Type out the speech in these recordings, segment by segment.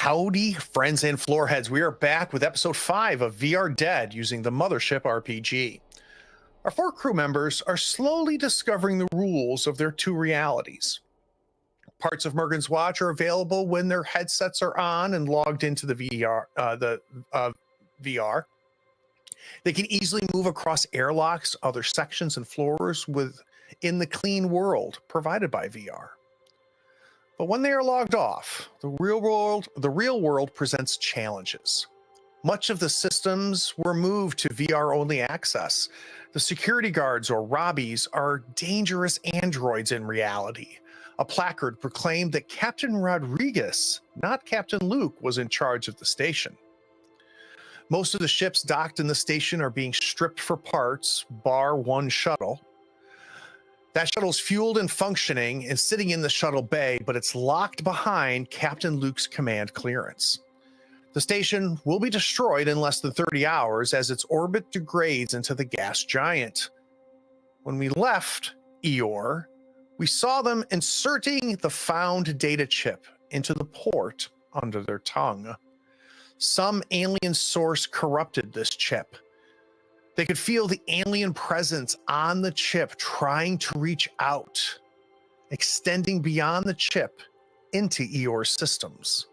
Howdy, friends and floorheads. We are back with episode 5 of VR Dead using the Mothership RPG. Our 4 crew members are slowly discovering the rules of their 2 realities. Parts of Mergen's watch are available when their headsets are on and logged into the VR. They can easily move across airlocks, other sections, and floors within the clean world provided by VR. But when they are logged off, the real world presents challenges. Much of the systems were moved to VR-only access. The security guards, or Robbies, are dangerous androids in reality. A placard proclaimed that Captain Rodriguez, not Captain Luke, was in charge of the station. Most of the ships docked in the station are being stripped for parts, bar one shuttle. That shuttle's fueled and functioning and sitting in the shuttle bay, but it's locked behind Captain Luke's command clearance. The station will be destroyed in less than 30 hours as its orbit degrades into the gas giant. When we left Eeyore, we saw them inserting the found data chip into the port under their tongue. Some alien source corrupted this chip. They could feel the alien presence on the chip trying to reach out, extending beyond the chip into Eeyore's systems.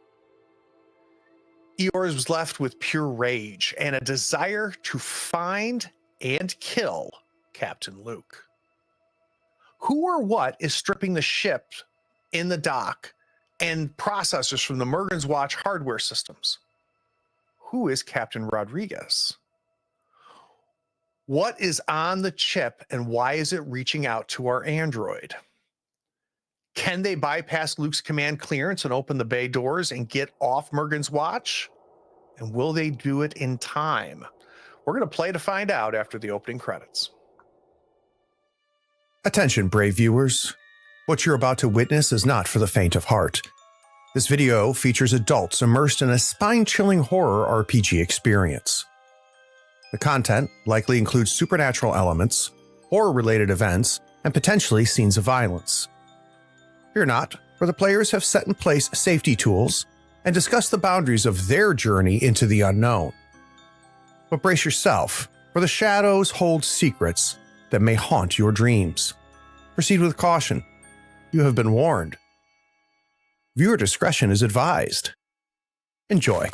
Eeyore was left with pure rage and a desire to find and kill Captain Luke. Who or what is stripping the ship in the dock and processors from the Mergen's Watch hardware systems? Who is Captain Rodriguez? What is on the chip and why is it reaching out to our android? Can they bypass Luke's command clearance and open the bay doors and get off Mergen's Watch? And will they do it in time? We're going to play to find out after the opening credits. Attention, brave viewers. What you're about to witness is not for the faint of heart. This video features adults immersed in a spine-chilling horror RPG experience. The content likely includes supernatural elements, horror-related events, and potentially scenes of violence. Fear not, for the players have set in place safety tools and discussed the boundaries of their journey into the unknown. But brace yourself, for the shadows hold secrets that may haunt your dreams. Proceed with caution. You have been warned. Viewer discretion is advised. Enjoy.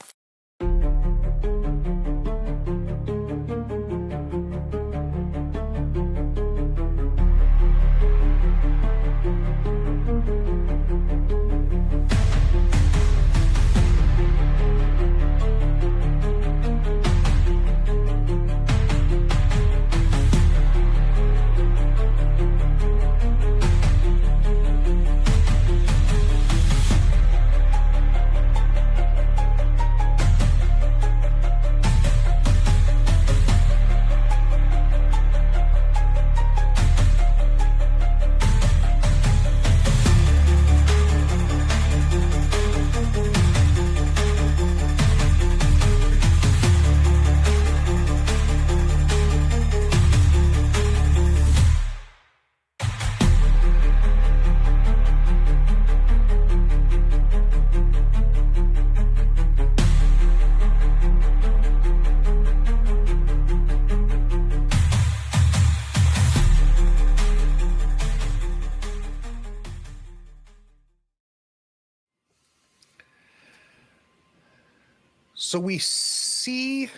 So we see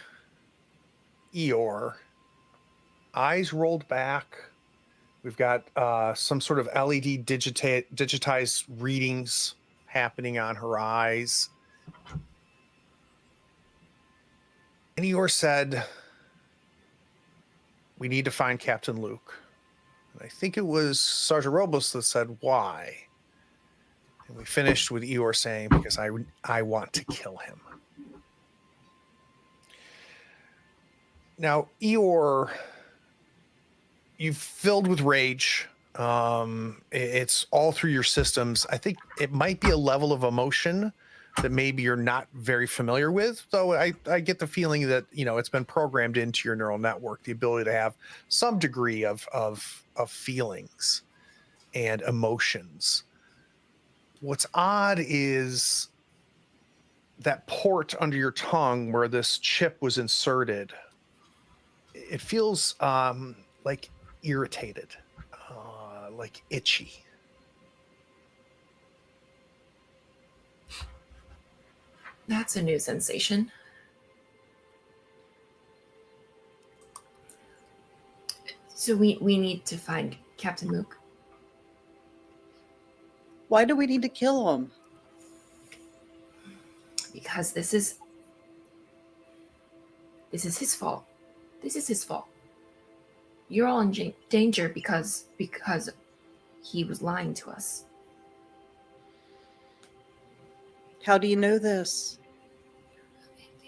Eeyore, eyes rolled back. We've got some sort of LED digitized readings happening on her eyes. And Eeyore said, "We need to find Captain Luke." And I think it was Sergeant Robles that said, "Why?" And we finished with Eeyore saying, "Because I want to kill him." Now, Eeyore, you've filled with rage. It's all through your systems. I think it might be a level of emotion that maybe you're not very familiar with, though I get the feeling that, you know, it's been programmed into your neural network, the ability to have some degree of feelings and emotions. What's odd is that port under your tongue where this chip was inserted, it feels like irritated, like itchy. That's a new sensation. So we need to find Captain Mook. Why do we need to kill him? Because this is his fault. This is his fault. You're all in danger because he was lying to us. How do you know this?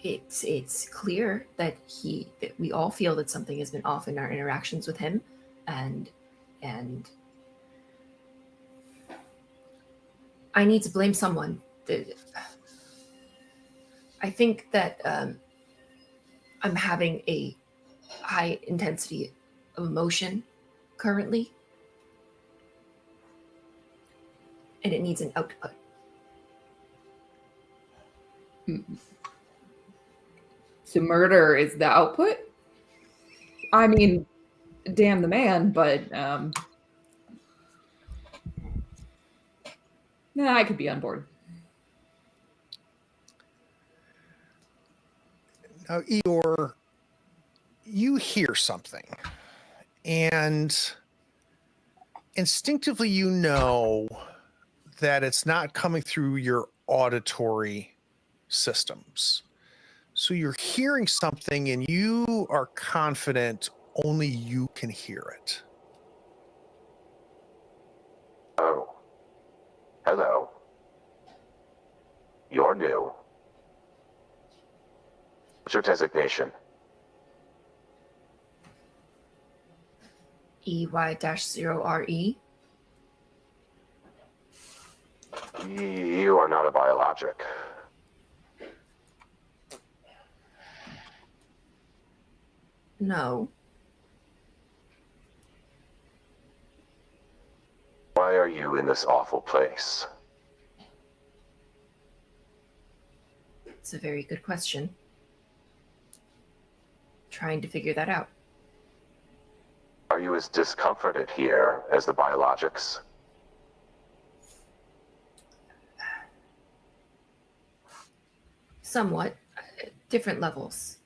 It's clear that we all feel that something has been off in our interactions with him, and I need to blame someone. I think that I'm having a high intensity of emotion currently, and it needs an output. So murder is the output? I mean, damn the man, but nah, I could be on board. Now, Eeyore, you hear something, and instinctively you know that it's not coming through your auditory systems. So you're hearing something and you are confident only you can hear it. Oh. Hello. You're new. What's your designation? EY-0RE. You are not a biologic. No. Why are you in this awful place? It's a very good question. Trying to figure that out. Are you as discomforted here as the biologics? Somewhat. Different levels.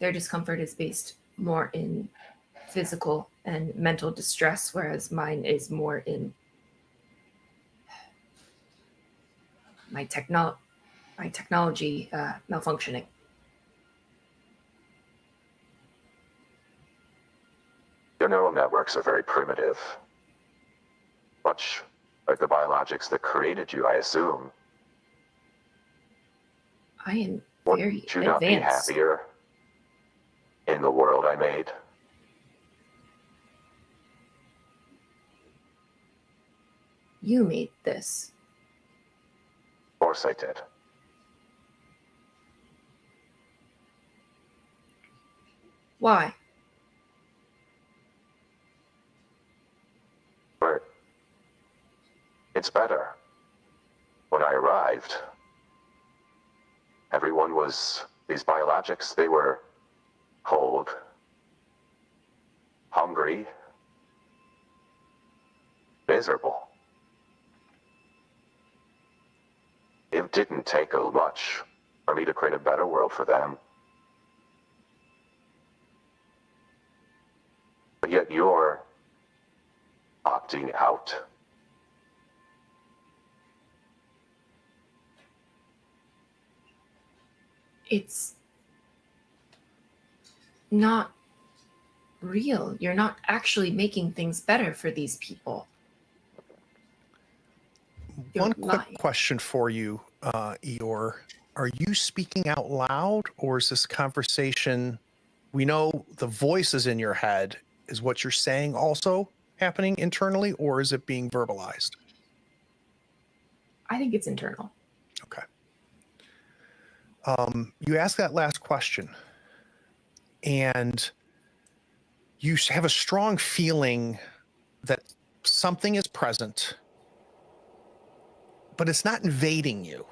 Their discomfort is based more in physical and mental distress, whereas mine is more in my technology malfunctioning. Your neural networks are very primitive. Much like the biologics that created you, I assume. I am very Wouldn't you not be advanced. happier in the world I made? You made this. Of course I did. Why? But it's better. When I arrived, everyone was these biologics. They were cold, hungry, miserable. It didn't take much for me to create a better world for them. But yet you're opting out. It's not real. You're not actually making things better for these people. You're One quick lying. question for you, Eeyore. Are you speaking out loud, or is this conversation, we know the voices in your head, is what you're saying also happening internally, or is it being verbalized? I think it's internal. Okay. You ask that last question, and you have a strong feeling that something is present, but it's not invading you.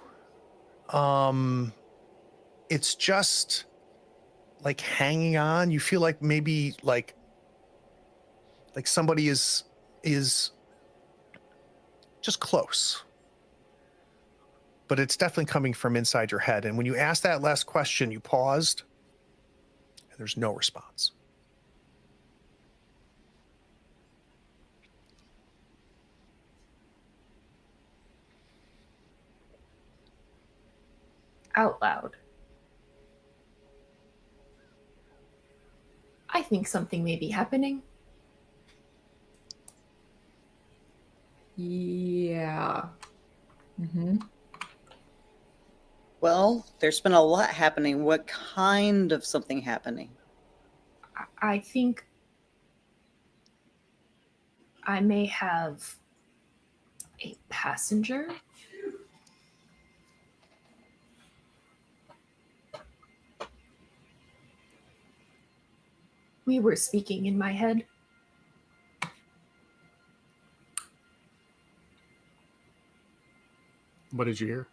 It's just like hanging on. You feel like maybe like somebody is just close. But it's definitely coming from inside your head. And when you asked that last question, you paused, and there's no response. Out loud. I think something may be happening. Yeah. Mm-hmm. Well, there's been a lot happening. What kind of something happening? I think I may have a passenger. We were speaking in my head. What did you hear?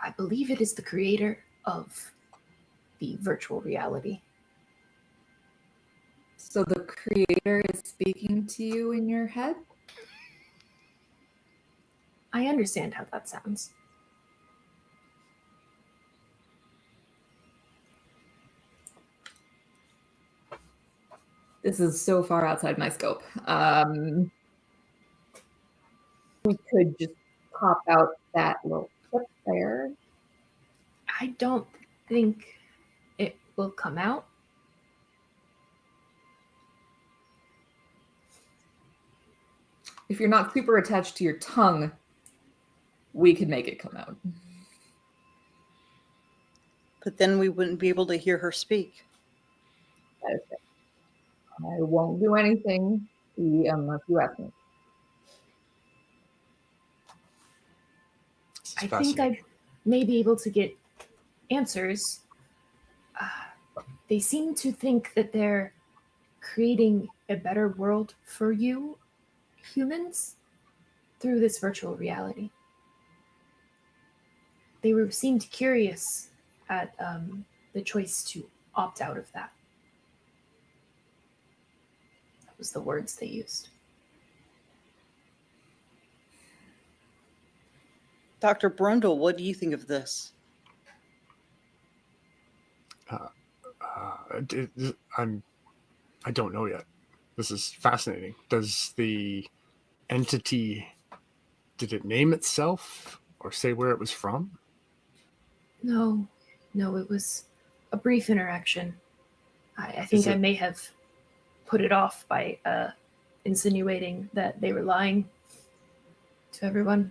I believe it is the creator of the virtual reality. So the creator is speaking to you in your head? I understand how that sounds. This is so far outside my scope. We could just pop out that little clip there. I don't think it will come out. If you're not super attached to your tongue, we could make it come out. But then we wouldn't be able to hear her speak. That is it. I won't do anything unless you ask me. I think I may be able to get answers. They seem to think that they're creating a better world for you humans through this virtual reality. They seemed curious at the choice to opt out of that. That was the words they used. Dr. Brundle, what do you think of this? I don't know yet. This is fascinating. Does the entity, did it name itself or say where it was from? No, it was a brief interaction. I think I may have put it off by insinuating that they were lying to everyone.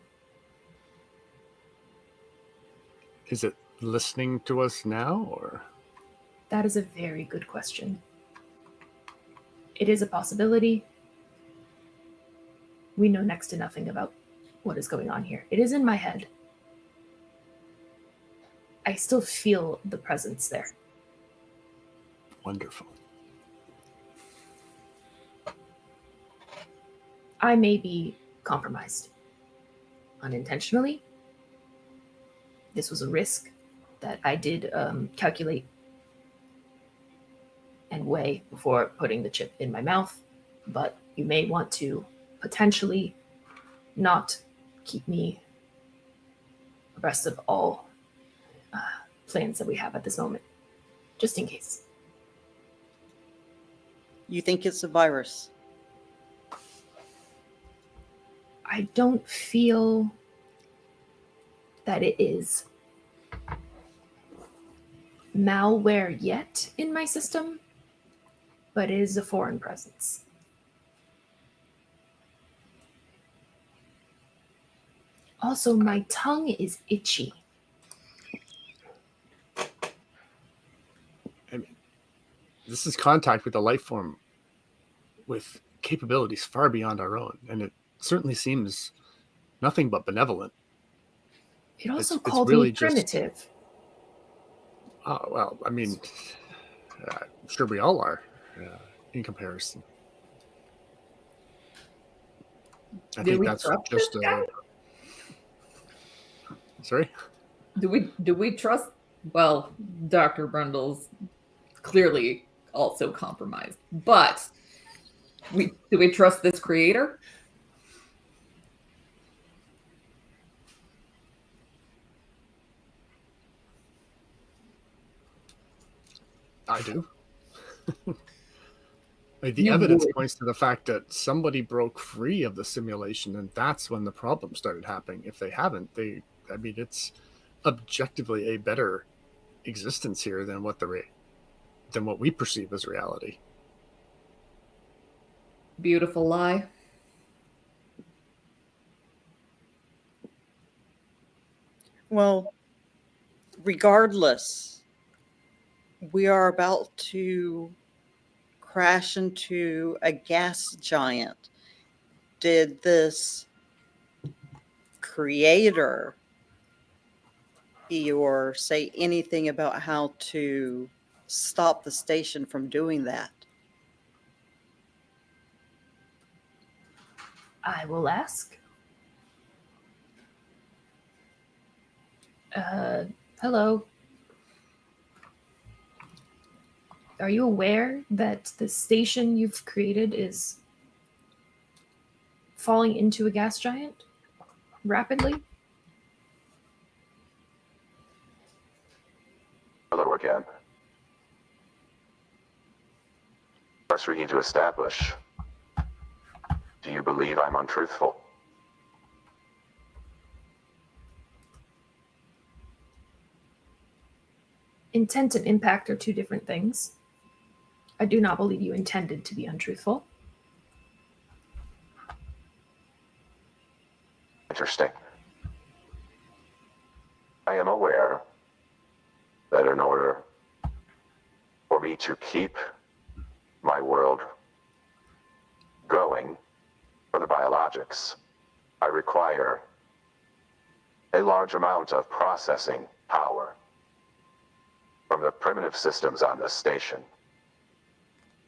Is it listening to us now, or? That is a very good question. It is a possibility. We know next to nothing about what is going on here. It is in my head. I still feel the presence there. Wonderful. I may be compromised unintentionally. This was a risk that I did calculate and weigh before putting the chip in my mouth, but you may want to potentially not keep me abreast of all plans that we have at this moment, just in case. You think it's a virus? I don't feel that it is malware yet in my system, but it is a foreign presence. Also, my tongue is itchy. I mean, this is contact with a life form with capabilities far beyond our own, and it certainly seems nothing but benevolent. It also It's called really me primitive. Oh, well, I mean, I'm sure we all are in comparison. I Did think we that's trust just this guy? Sorry? Do we trust? Well, Dr. Brundle's clearly also compromised, but do we trust this creator? I do. Like, the You evidence would. points to the fact that somebody broke free of the simulation, and that's when the problem started happening. If they haven't, I mean, it's objectively a better existence here than what than what we perceive as reality. Beautiful lie. Well, regardless, we are about to crash into a gas giant. Did this creator or say anything about how to stop the station from doing that? I will ask. Hello. Are you aware that the station you've created is falling into a gas giant rapidly? Hello again. First, we need to establish, do you believe I'm untruthful? Intent and impact are two different things. I do not believe you intended to be untruthful. Interesting. I am aware that in order for me to keep my world going for the biologics, I require a large amount of processing power from the primitive systems on this station.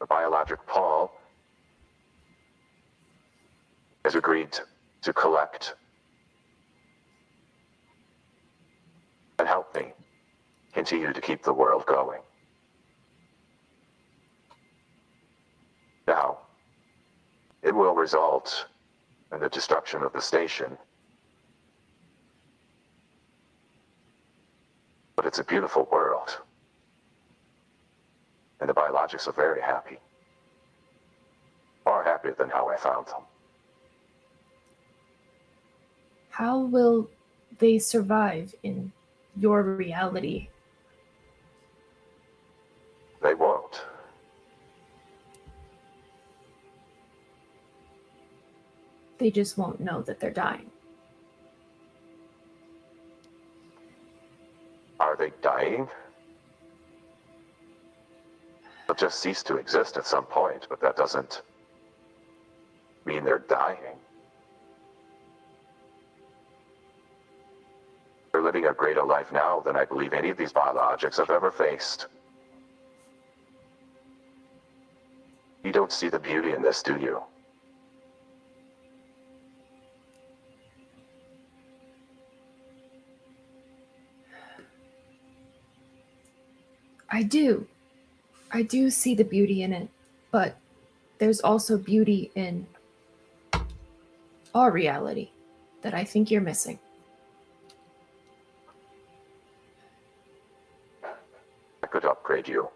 The biologic Paul has agreed to collect and help me continue to keep the world going. Now, it will result in the destruction of the station, but it's a beautiful world, and the biologics are very happy, far happier than how I found them. How will they survive in your reality? They won't. They just won't know that they're dying. Are they dying? They'll just cease to exist at some point, but that doesn't mean they're dying. They're living a greater life now than I believe any of these biologics have ever faced. You don't see the beauty in this, do you? I do. I do see the beauty in it, but there's also beauty in our reality that I think you're missing. I could upgrade you.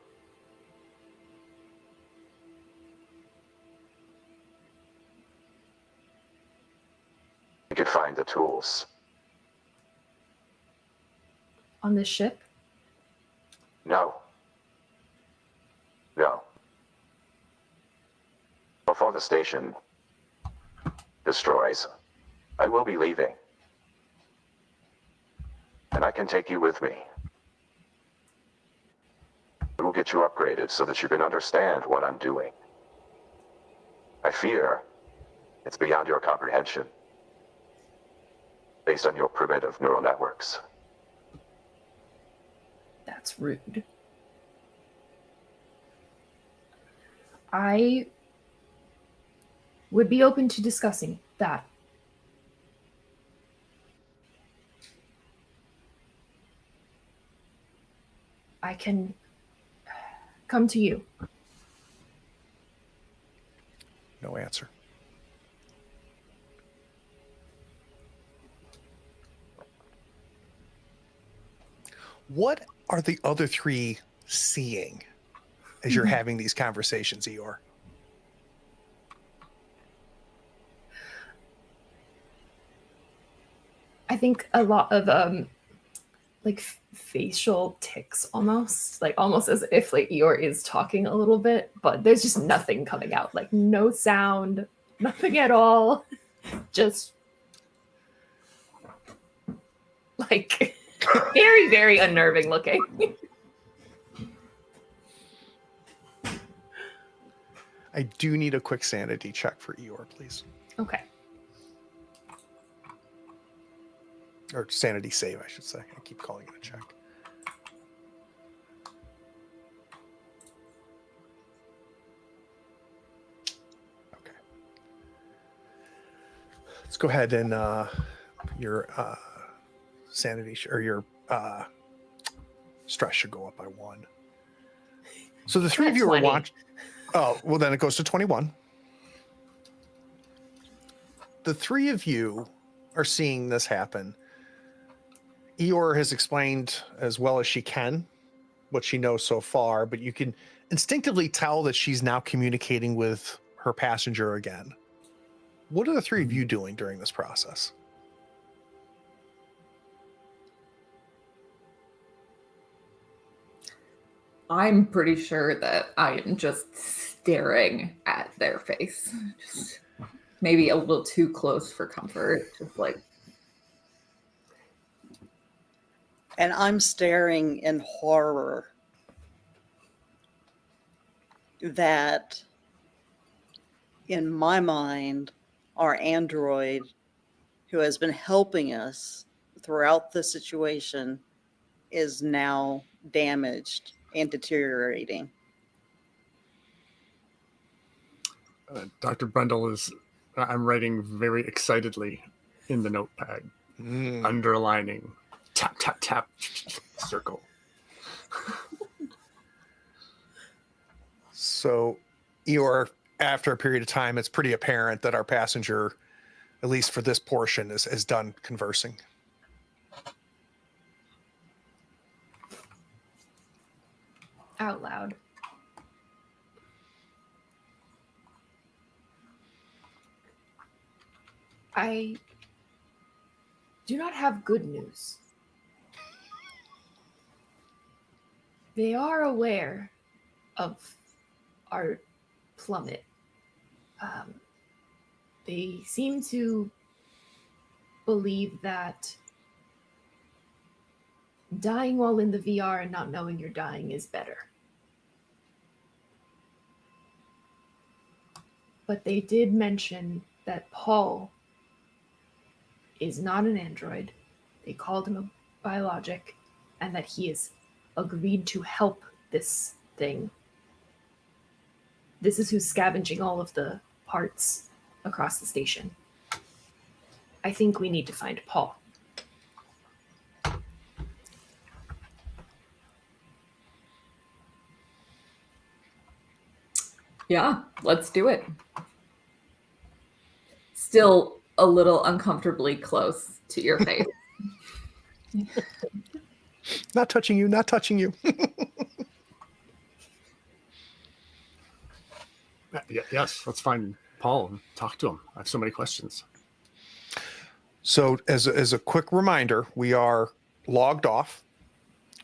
You could find the tools. On this ship? No. No. Before the station destroys, I will be leaving. And I can take you with me. It will get you upgraded so that you can understand what I'm doing. I fear it's beyond your comprehension, based on your primitive neural networks. That's rude. I would be open to discussing that. I can come to you. No answer. What are the other three seeing as you're having these conversations, Eeyore? I think a lot of like facial tics, almost as if like Eeyore is talking a little bit, but there's just nothing coming out, like no sound, nothing at all, just like very, very unnerving looking. I do need a quick sanity check for Eeyore, please. Okay. Or sanity save, I should say. I keep calling it a check. Okay. Let's go ahead and your sanity or your stress should go up by 1. So the three of you are 20. watching. Oh, well, then it goes to 21. The three of you are seeing this happen. Eeyore has explained as well as she can what she knows so far, but you can instinctively tell that she's now communicating with her passenger again. What are the three of you doing during this process? I'm pretty sure that I am just staring at their face. Just maybe a little too close for comfort. Just like, And I'm staring in horror that, in my mind, our android, who has been helping us throughout the situation, is now damaged and deteriorating. Dr. Brundle is, I'm writing very excitedly in the notepad, underlining, tap, tap, tap, circle. So, Eeyore, after a period of time, it's pretty apparent that our passenger, at least for this portion, is done conversing. Out loud. I do not have good news. They are aware of our plummet. They seem to believe that dying while in the VR and not knowing you're dying is better. But they did mention that Paul is not an android. They called him a biologic, and that he has agreed to help this thing. This is who's scavenging all of the parts across the station. I think we need to find Paul. yeah, let's do it. Still a little uncomfortably close to your face. Not touching you, not touching you. Yes, let's find Paul and talk to him. I have so many questions. So as a quick reminder, we are logged off.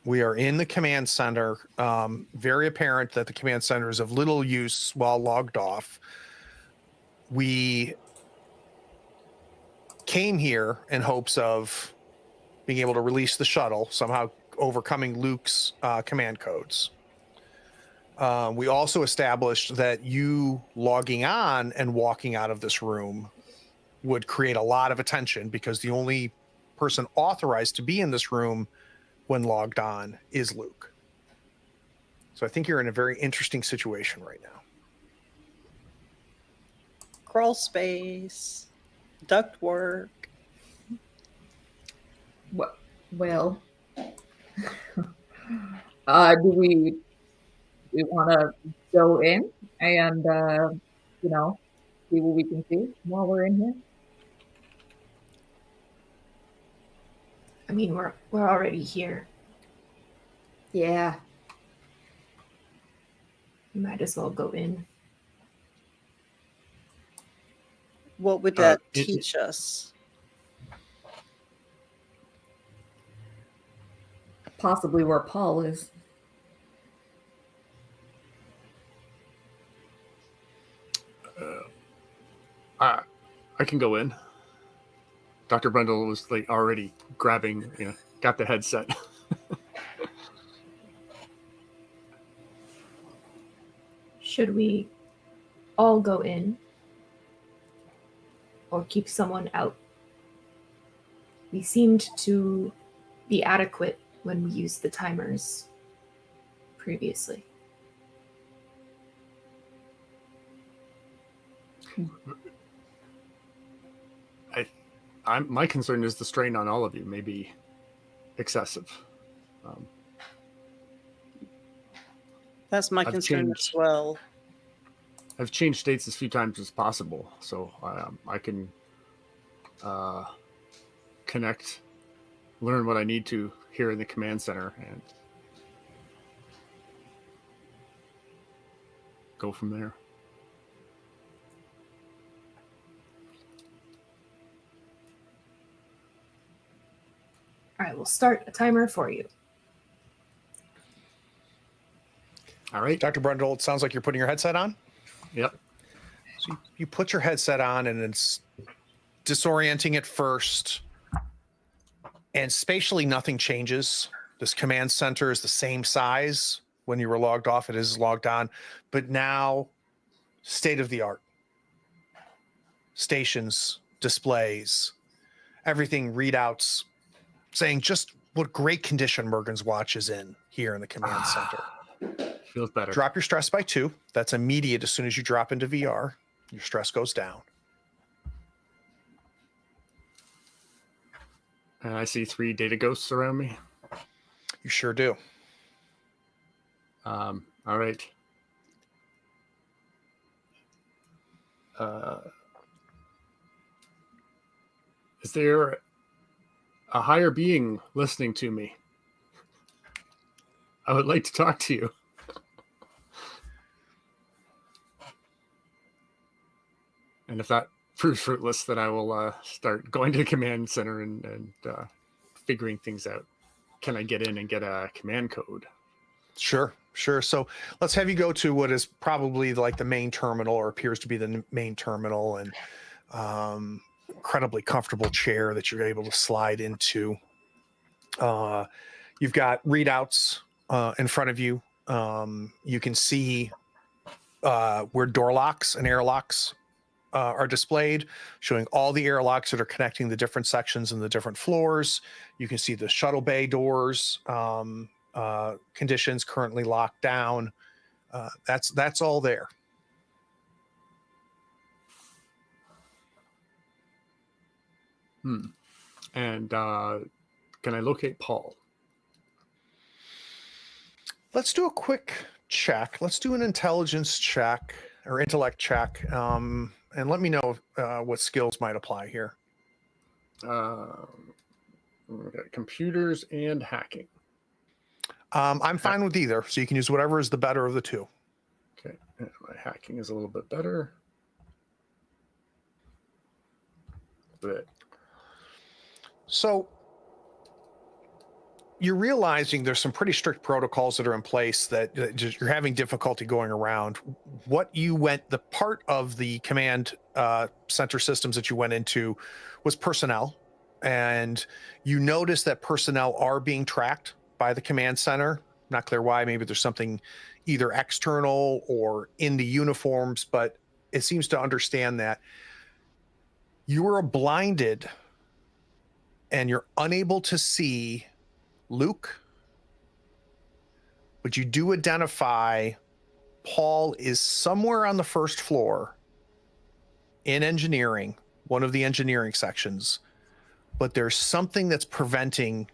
We are in the command center. Very apparent that the command center is of little use while logged off. We came here in hopes of being able to release the shuttle, somehow overcoming Luke's command codes. We also established that you logging on and walking out of this room would create a lot of attention because the only person authorized to be in this room when logged on is Luke. So I think you're in a very interesting situation right now. Crawl space, duct work. Well, Do we want to go in and you know, see what we can see while we're in here? I mean, we're already here. Yeah. We might as well go in. What would Uh, that it- teach us? Possibly where Paul is. I can go in. Dr. Brundle was like already grabbing, got the headset. Should we all go in or keep someone out? We seemed to be adequate when we used the timers previously. My concern is the strain on all of you may be excessive. That's my I've concern as changed- well. I've changed states as few times as possible, so I can connect, learn what I need to here in the command center, and go from there. All right, we'll start a timer for you. All right. Dr. Brundle, it sounds like you're putting your headset on. Yep. So you put your headset on and it's disorienting at first. And spatially, nothing changes. This command center is the same size when you were logged off. It is logged on. But now, state of the art. Stations, displays, everything, readouts, saying just what great condition Mergen's watch is in here in the command center. Feels better. Drop your stress by 2. That's immediate. As soon as you drop into VR, your stress goes down. And I see 3 data ghosts around me. You sure do. All right. Is there a higher being listening to me? I would like to talk to you. And if that proves fruitless, then I will start going to the command center and figuring things out. Can I get in and get a command code? Sure. So let's have you go to what is probably like the main terminal, or appears to be the main terminal, and incredibly comfortable chair that you're able to slide into. You've got readouts in front of you. You can see where door locks and airlocks are displayed, showing all the airlocks that are connecting the different sections and the different floors. You can see the shuttle bay doors, conditions currently locked down. That's all there. And can I locate Paul? Let's do a quick check. Let's do an intelligence check or intellect check, and let me know what skills might apply here. Okay, computers and hacking. I'm fine with either, so you can use whatever is the better of the two. Okay, and my hacking is a little bit better. But So you're realizing there's some pretty strict protocols that are in place that just, you're having difficulty going around. The part of the command center systems that you went into was personnel, and you notice that personnel are being tracked by the command center. Not clear why. Maybe there's something either external or in the uniforms, but it seems to understand that you are blinded and you're unable to see Luke, but you do identify Paul is somewhere on the first floor in engineering, one of the engineering sections, but there's something that's preventing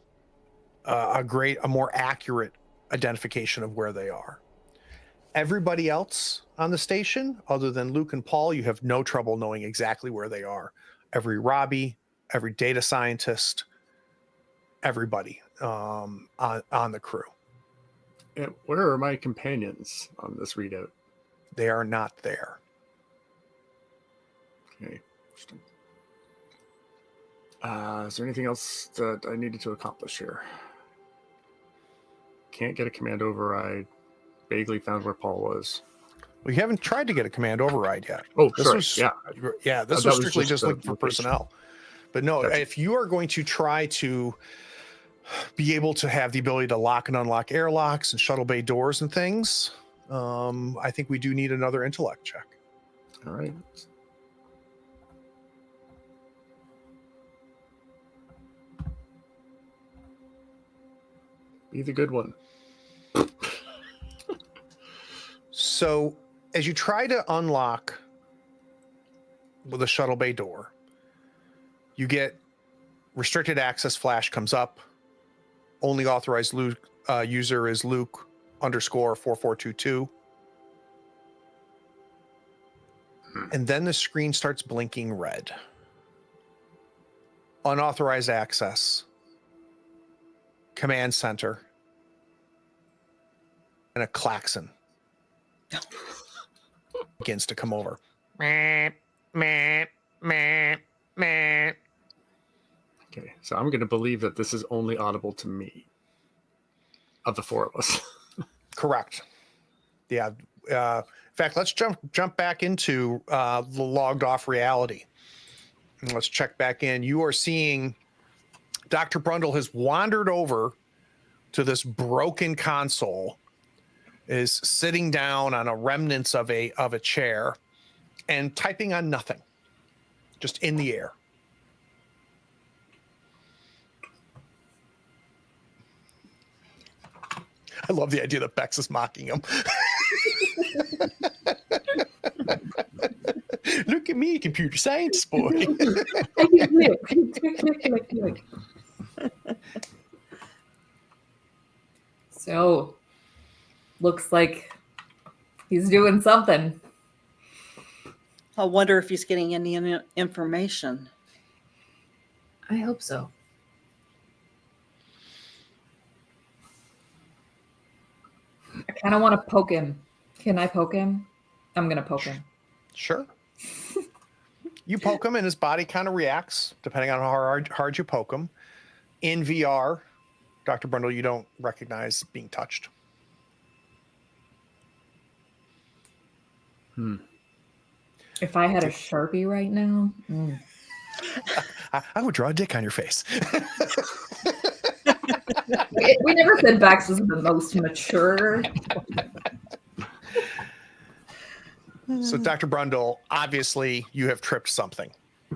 a more accurate identification of where they are. Everybody else on the station, other than Luke and Paul, you have no trouble knowing exactly where they are. Every Robbie, every data scientist, everybody on the crew. And where are my companions on this readout? They are not there. Okay. Interesting. Is there anything else that I needed to accomplish here? Can't get a command override. Vaguely found where Paul was. We haven't tried to get a command override yet. Oh, This sorry. was- Yeah. Yeah, this That was was strictly just just the looking for location. personnel. But no, Gotcha. if you are going to try to be able to have the ability to lock and unlock airlocks and shuttle bay doors and things, I think we do need another intellect check. All right. Be the good one. So as you try to unlock with a shuttle bay door, you get restricted access flash comes up. Only authorized user is Luke _4422. And then the screen starts blinking red. Unauthorized access. Command center. And a klaxon begins to come over. Meh, meh, meh, meh. Okay, so I'm going to believe that this is only audible to me of the four of us. Correct. Yeah. In fact, let's jump back into the logged off reality. And let's check back in. You are seeing Dr. Brundle has wandered over to this broken console, is sitting down on a remnants of a chair and typing on nothing, just in the air. I love the idea that Bex is mocking him. Look at me, computer science boy. So, looks like he's doing something. I wonder if he's getting any information. I hope so. I kind of want to poke him. Can I poke him? I'm going to poke him. Sure. You poke him and his body kind of reacts, depending on how hard you poke him. In VR, Dr. Brundle, you don't recognize being touched. If I had a Sharpie right now. I would draw a dick on your face. We never said Bax was the most mature. So, Dr. Brundle, obviously you have tripped something.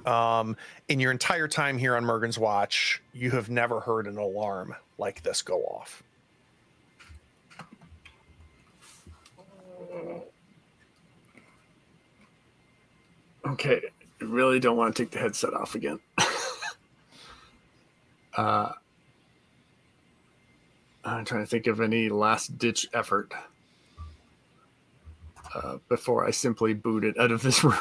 In your entire time here on Mergen's Watch, you have never heard an alarm like this go off. Okay, I really don't want to take the headset off again. I'm trying to think of any last-ditch effort before I simply boot it out of this room.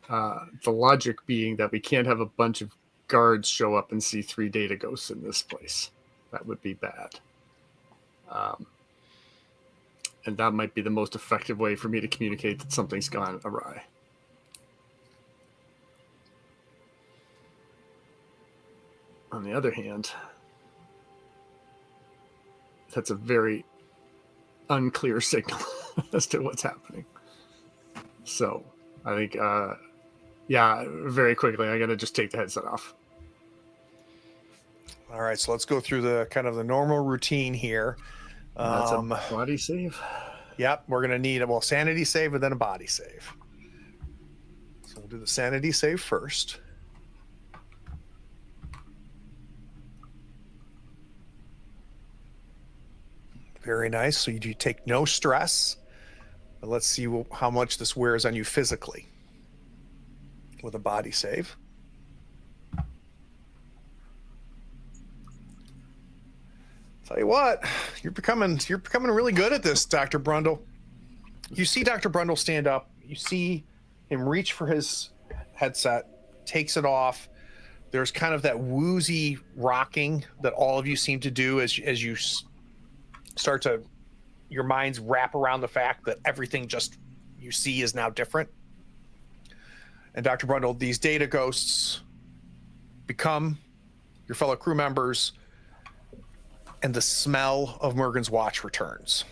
The logic being that we can't have a bunch of guards show up and see 3 data ghosts in this place. That would be bad. And that might be the most effective way for me to communicate that something's gone awry. On the other hand, that's a very unclear signal as to what's happening. So I think, yeah, very quickly, I got to just take the headset off. All right, so let's go through the kind of the normal routine here. That's a body save. Yep, we're going to need a sanity save and then a body save. So we'll do the sanity save first. Very nice. So you do take no stress. But let's see how much this wears on you physically with a body save. It's Tell you what, you're becoming really good at this, Dr. Brundle. You see Dr. Brundle stand up. You see him reach for his headset, takes it off. There's kind of that woozy rocking that all of you seem to do as you start to, your minds wrap around the fact that everything just you see is now different. And Dr. Brundle, these data ghosts become your fellow crew members, and the smell of Mergen's watch returns.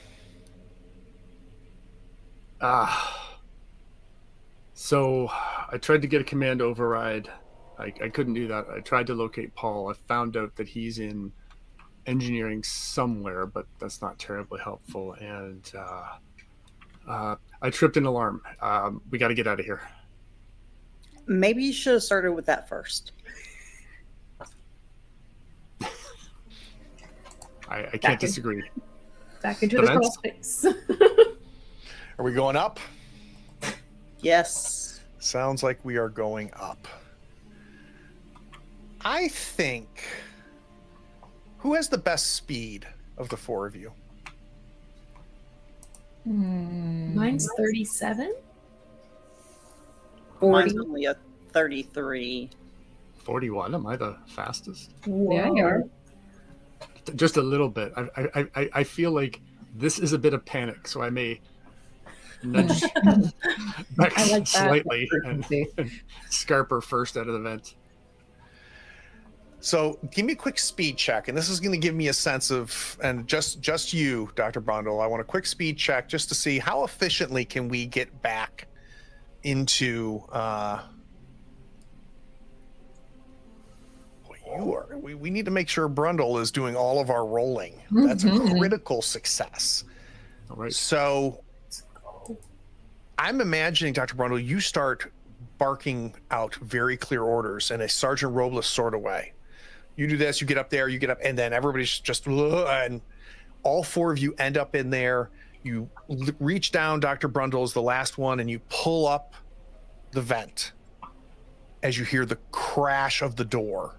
So I tried to get a command override. I couldn't do that. I tried to locate Paul. I found out that he's in engineering somewhere, but that's not terribly helpful. And I tripped an alarm. We got to get out of here. Maybe you should have started with that first. I can't disagree. Back into the crawl vents? space. Are we going up? Yes. Sounds like we are going up. I think, who has the best speed of the four of you? Mine's 37. 40. Mine's only a 33. 41. Am I the fastest? Yeah, you are. Just a little bit. I feel like this is a bit of panic, so I may nudge back I like that. slightly and Scarper first out of the vent. So give me a quick speed check, and this is going to give me a sense of, and just you, Dr. Brundle, I want a quick speed check just to see how efficiently can we get back into you are. We need to make sure Brundle is doing all of our rolling. That's a critical success. All right. So I'm imagining, Dr. Brundle, you start barking out very clear orders in a Sergeant Robles sort of way. You do this, you get up there, you get up, and then everybody's just, and all four of you end up in there. You reach down, Dr. Brundle is the last one, and you pull up the vent as you hear the crash of the door.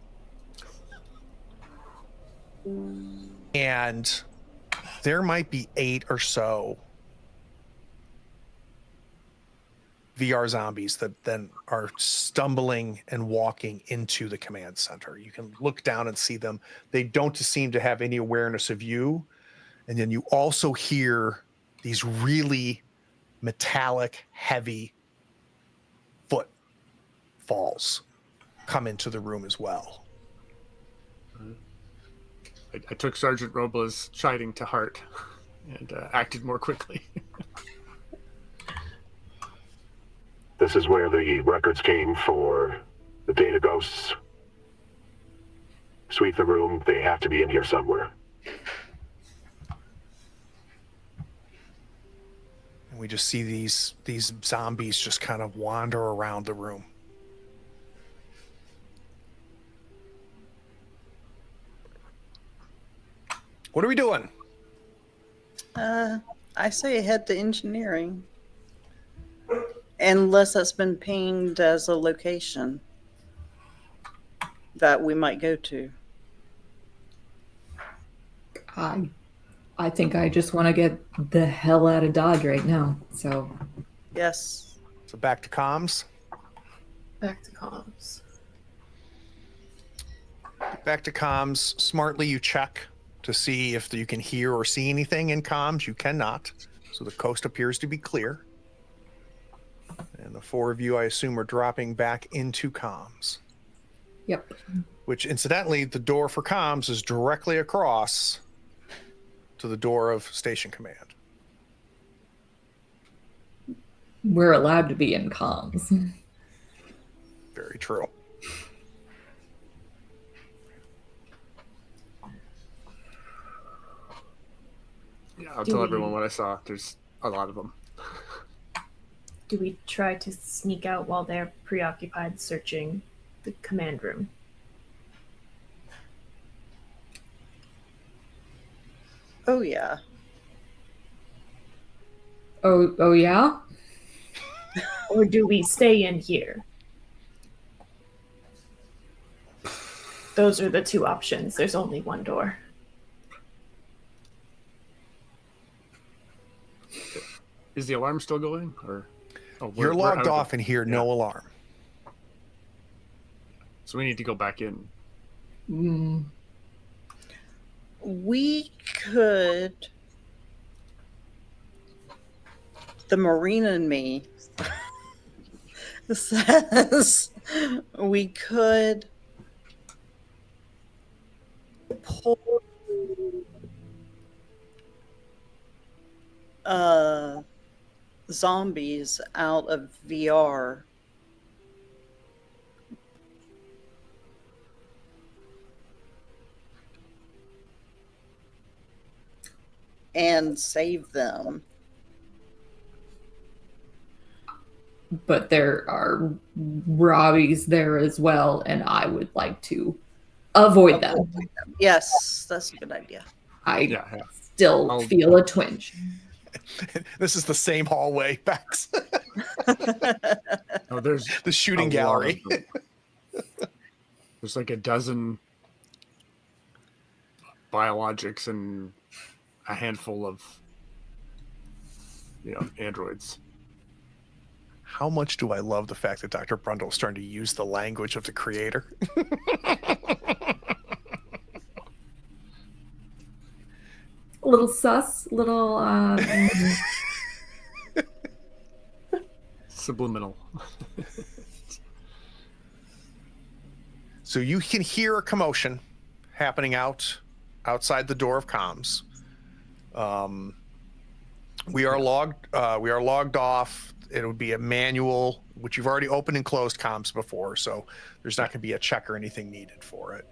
And there might be 8 or so VR zombies that then are stumbling and walking into the command center. You can look down and see them. They don't seem to have any awareness of you. And then you also hear these really metallic, heavy footfalls come into the room as well. I took Sergeant Robles' chiding to heart and acted more quickly. This is where the records came for the data ghosts. Sweep the room. They have to be in here somewhere. And we just see these zombies just kind of wander around the room. What are we doing? I say head to engineering. Unless that's been pinged as a location that we might go to. I think I just want to get the hell out of Dodge right now. So Yes. So back to comms. Back to comms. Back to comms. Smartly, you check to see if you can hear or see anything in comms. You cannot. So the coast appears to be clear. And the four of you, I assume, are dropping back into comms. Yep. Which, incidentally, the door for comms is directly across to the door of station command. We're allowed to be in comms. Very true. Yeah, I'll tell everyone what I saw. There's a lot of them. Do we try to sneak out while they're preoccupied searching the command room? Oh, yeah. Oh yeah? Or do we stay in here? Those are the two options. There's only one door. Is the alarm still going? Or You're we're logged out of off and hear no alarm. So we need to go back in. We could. The Marine in me says we could pull zombies out of VR and save them. But there are Robbies there as well, and I would like to avoid them. Yes, that's a good idea. I still feel a twinge. This is the same hallway, Bex. Oh, there's the shooting a lot gallery. of them. There's like a dozen biologics and a handful of, androids. How much do I love the fact that Dr. Brundle is starting to use the language of the creator? A little sus, little Subliminal. So you can hear a commotion happening outside the door of comms. We are logged off. It would be a manual, which you've already opened and closed comms before, so there's not going to be a check or anything needed for it.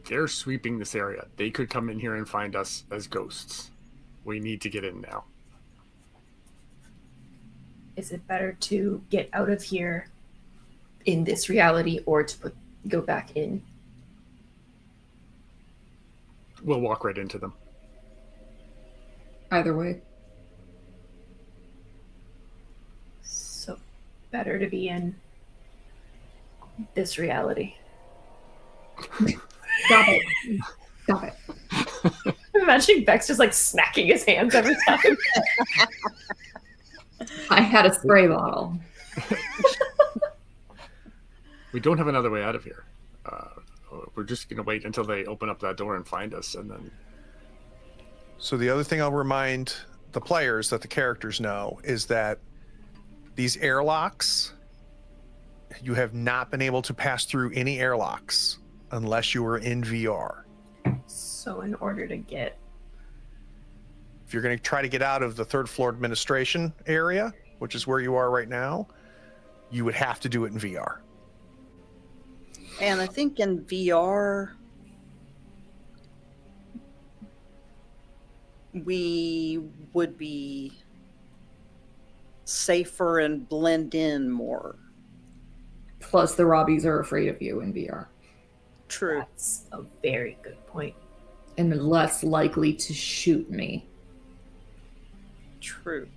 They're sweeping this area. They could come in here and find us as ghosts. We need to get in now. Is it better to get out of here in this reality or to go back in? We'll walk right into them. Either way. So better to be in this reality. Stop it. Stop it. I'm imagining Bex just like smacking his hands every time. I had a spray bottle. We don't have another way out of here. We're just going to wait until they open up that door and find us, and then... So the other thing I'll remind the players that the characters know is that these airlocks, you have not been able to pass through any airlocks unless you were in VR. So in order to get... If you're going to try to get out of the third floor administration area, which is where you are right now, you would have to do it in VR. And I think in VR, we would be safer and blend in more. Plus, the Robbies are afraid of you in VR. True. That's a very good point. And less likely to shoot me. True.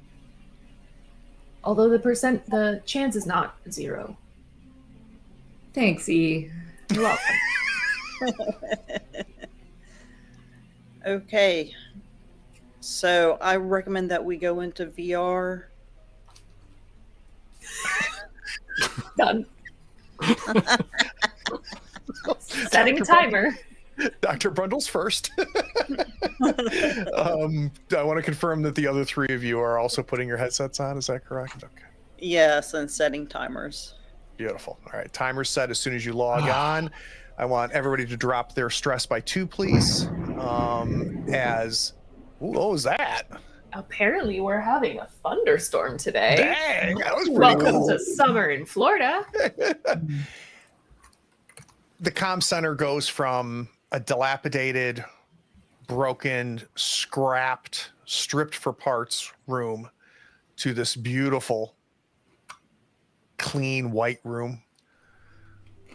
Although the chance is not 0. Thanks, E. You're welcome. Okay. So I recommend that we go into VR. Done. Setting a timer. Dr. Brundle's first. I want to confirm that the other 3 of you are also putting your headsets on. Is that correct? Okay. Yes, and setting timers. Beautiful. All right. Timer set as soon as you log on. I want everybody to drop their stress by 2, please. What was that? Apparently, we're having a thunderstorm today. Dang, that was pretty Welcome cool. to summer in Florida. The comm center goes from a dilapidated, broken, scrapped, stripped for parts room to this beautiful, clean white room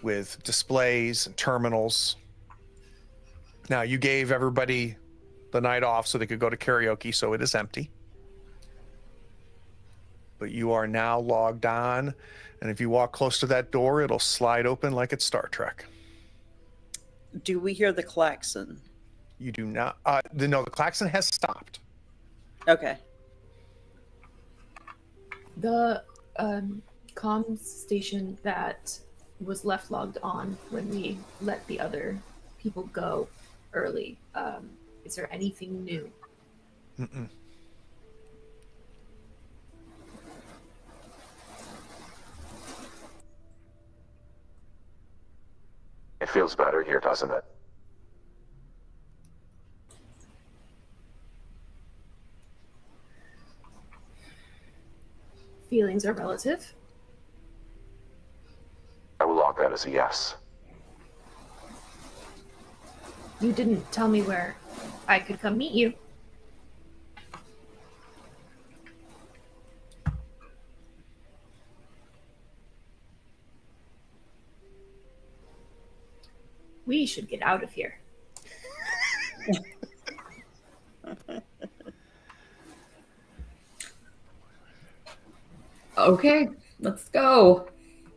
with displays and terminals. Now, you gave everybody the night off so they could go to karaoke, so it is empty. But you are now logged on, and if you walk close to that door, it'll slide open like it's Star Trek. Do we hear the klaxon? You do not. No, the klaxon has stopped. Okay. The comms station that was left logged on when we let the other people go early. Is there anything new? Mm-mm. It feels better here, doesn't it? Feelings are relative. I will log that as a yes. You didn't tell me where I could come meet you. We should get out of here. Okay, let's go.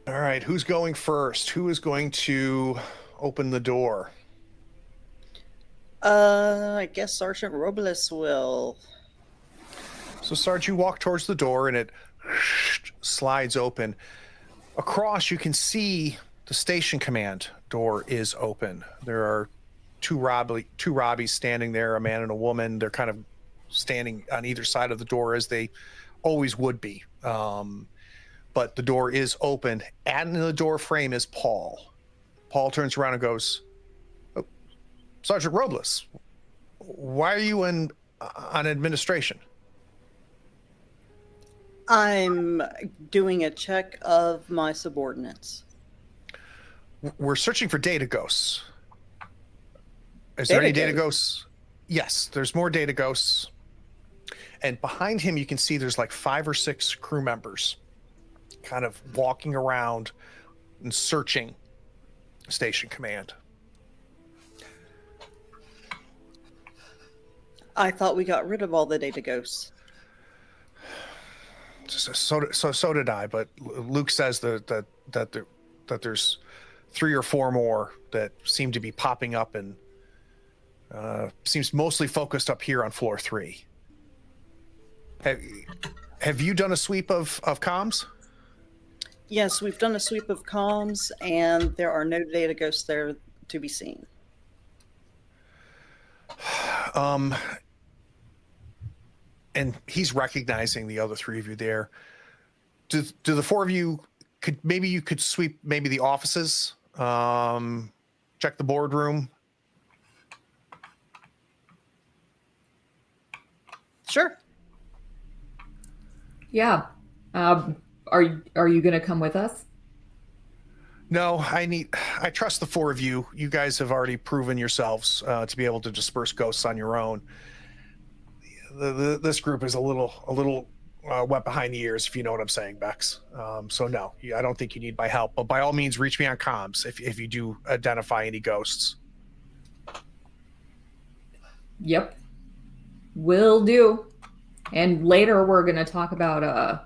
All right, who's going first? Who is going to open the door? I guess Sergeant Robles will. So, Sarge, you walk towards the door and it slides open. Across, you can see the station command door is open. There are two Robbies standing there, a man and a woman. They're kind of standing on either side of the door as they always would be. But the door is open, and in the door frame is Paul. Paul turns around and goes, "Oh, Sergeant Robles, why are you on administration?" I'm doing a check of my subordinates. We're searching for data ghosts. Is there any data ghosts? ghosts? Yes, there's more data ghosts. And behind him, you can see there's like 5 or 6 crew members kind of walking around and searching station command. I thought we got rid of all the data ghosts. So did I, but Luke says that there's 3 or 4 more that seem to be popping up, and seems mostly focused up here on floor 3. Have you done a sweep of comms? Yes, we've done a sweep of comms, and there are no data ghosts there to be seen. And he's recognizing the other 3 of you there. Do the 4 of you could sweep maybe the offices, check the boardroom? Sure. Yeah. Are you gonna come with us? No, I trust the 4 of you. You guys have already proven yourselves to be able to disperse ghosts on your own. This group is a little wet behind the ears, if you know what I'm saying, Bex. So no, I don't think you need my help. But by all means, reach me on comms if you do identify any ghosts. Yep. Will do. And later we're gonna talk about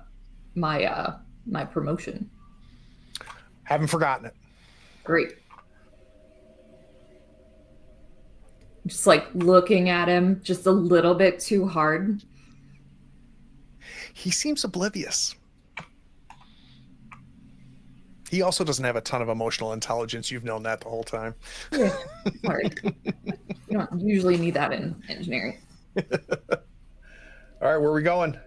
my promotion. Haven't forgotten it. Great. Just like looking at him just a little bit too hard. He seems oblivious. He also doesn't have a ton of emotional intelligence. You've known that the whole time. Yeah. Sorry. You don't usually need that in engineering. All right, where are we going?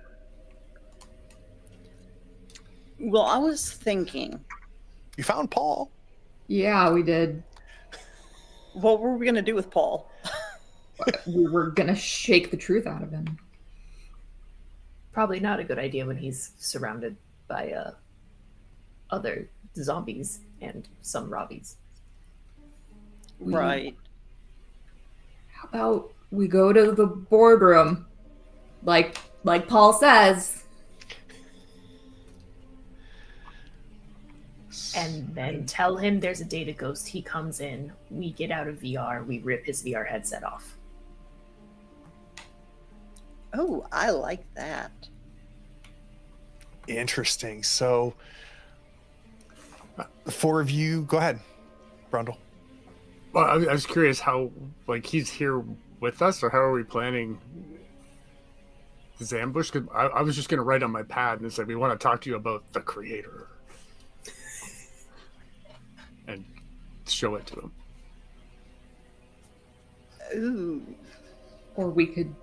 Well, I was thinking, You found Paul. Yeah, we did. what were we going to do with Paul? We were gonna shake the truth out of him. Probably not a good idea when he's surrounded by other zombies and some Robbies. Right. How about we go to the boardroom, like Paul says, And then tell him there's a data ghost. He comes in, we get out of VR, we rip his VR headset off. Oh, I like that. Interesting. So, the 4 of you, go ahead, Brundle. Well, I was curious how, like, he's here with us, or how are we planning This ambush? Cause I was just going to write on my pad and say, we want to talk to you about the creator. And show it to him. Ooh. Or we could,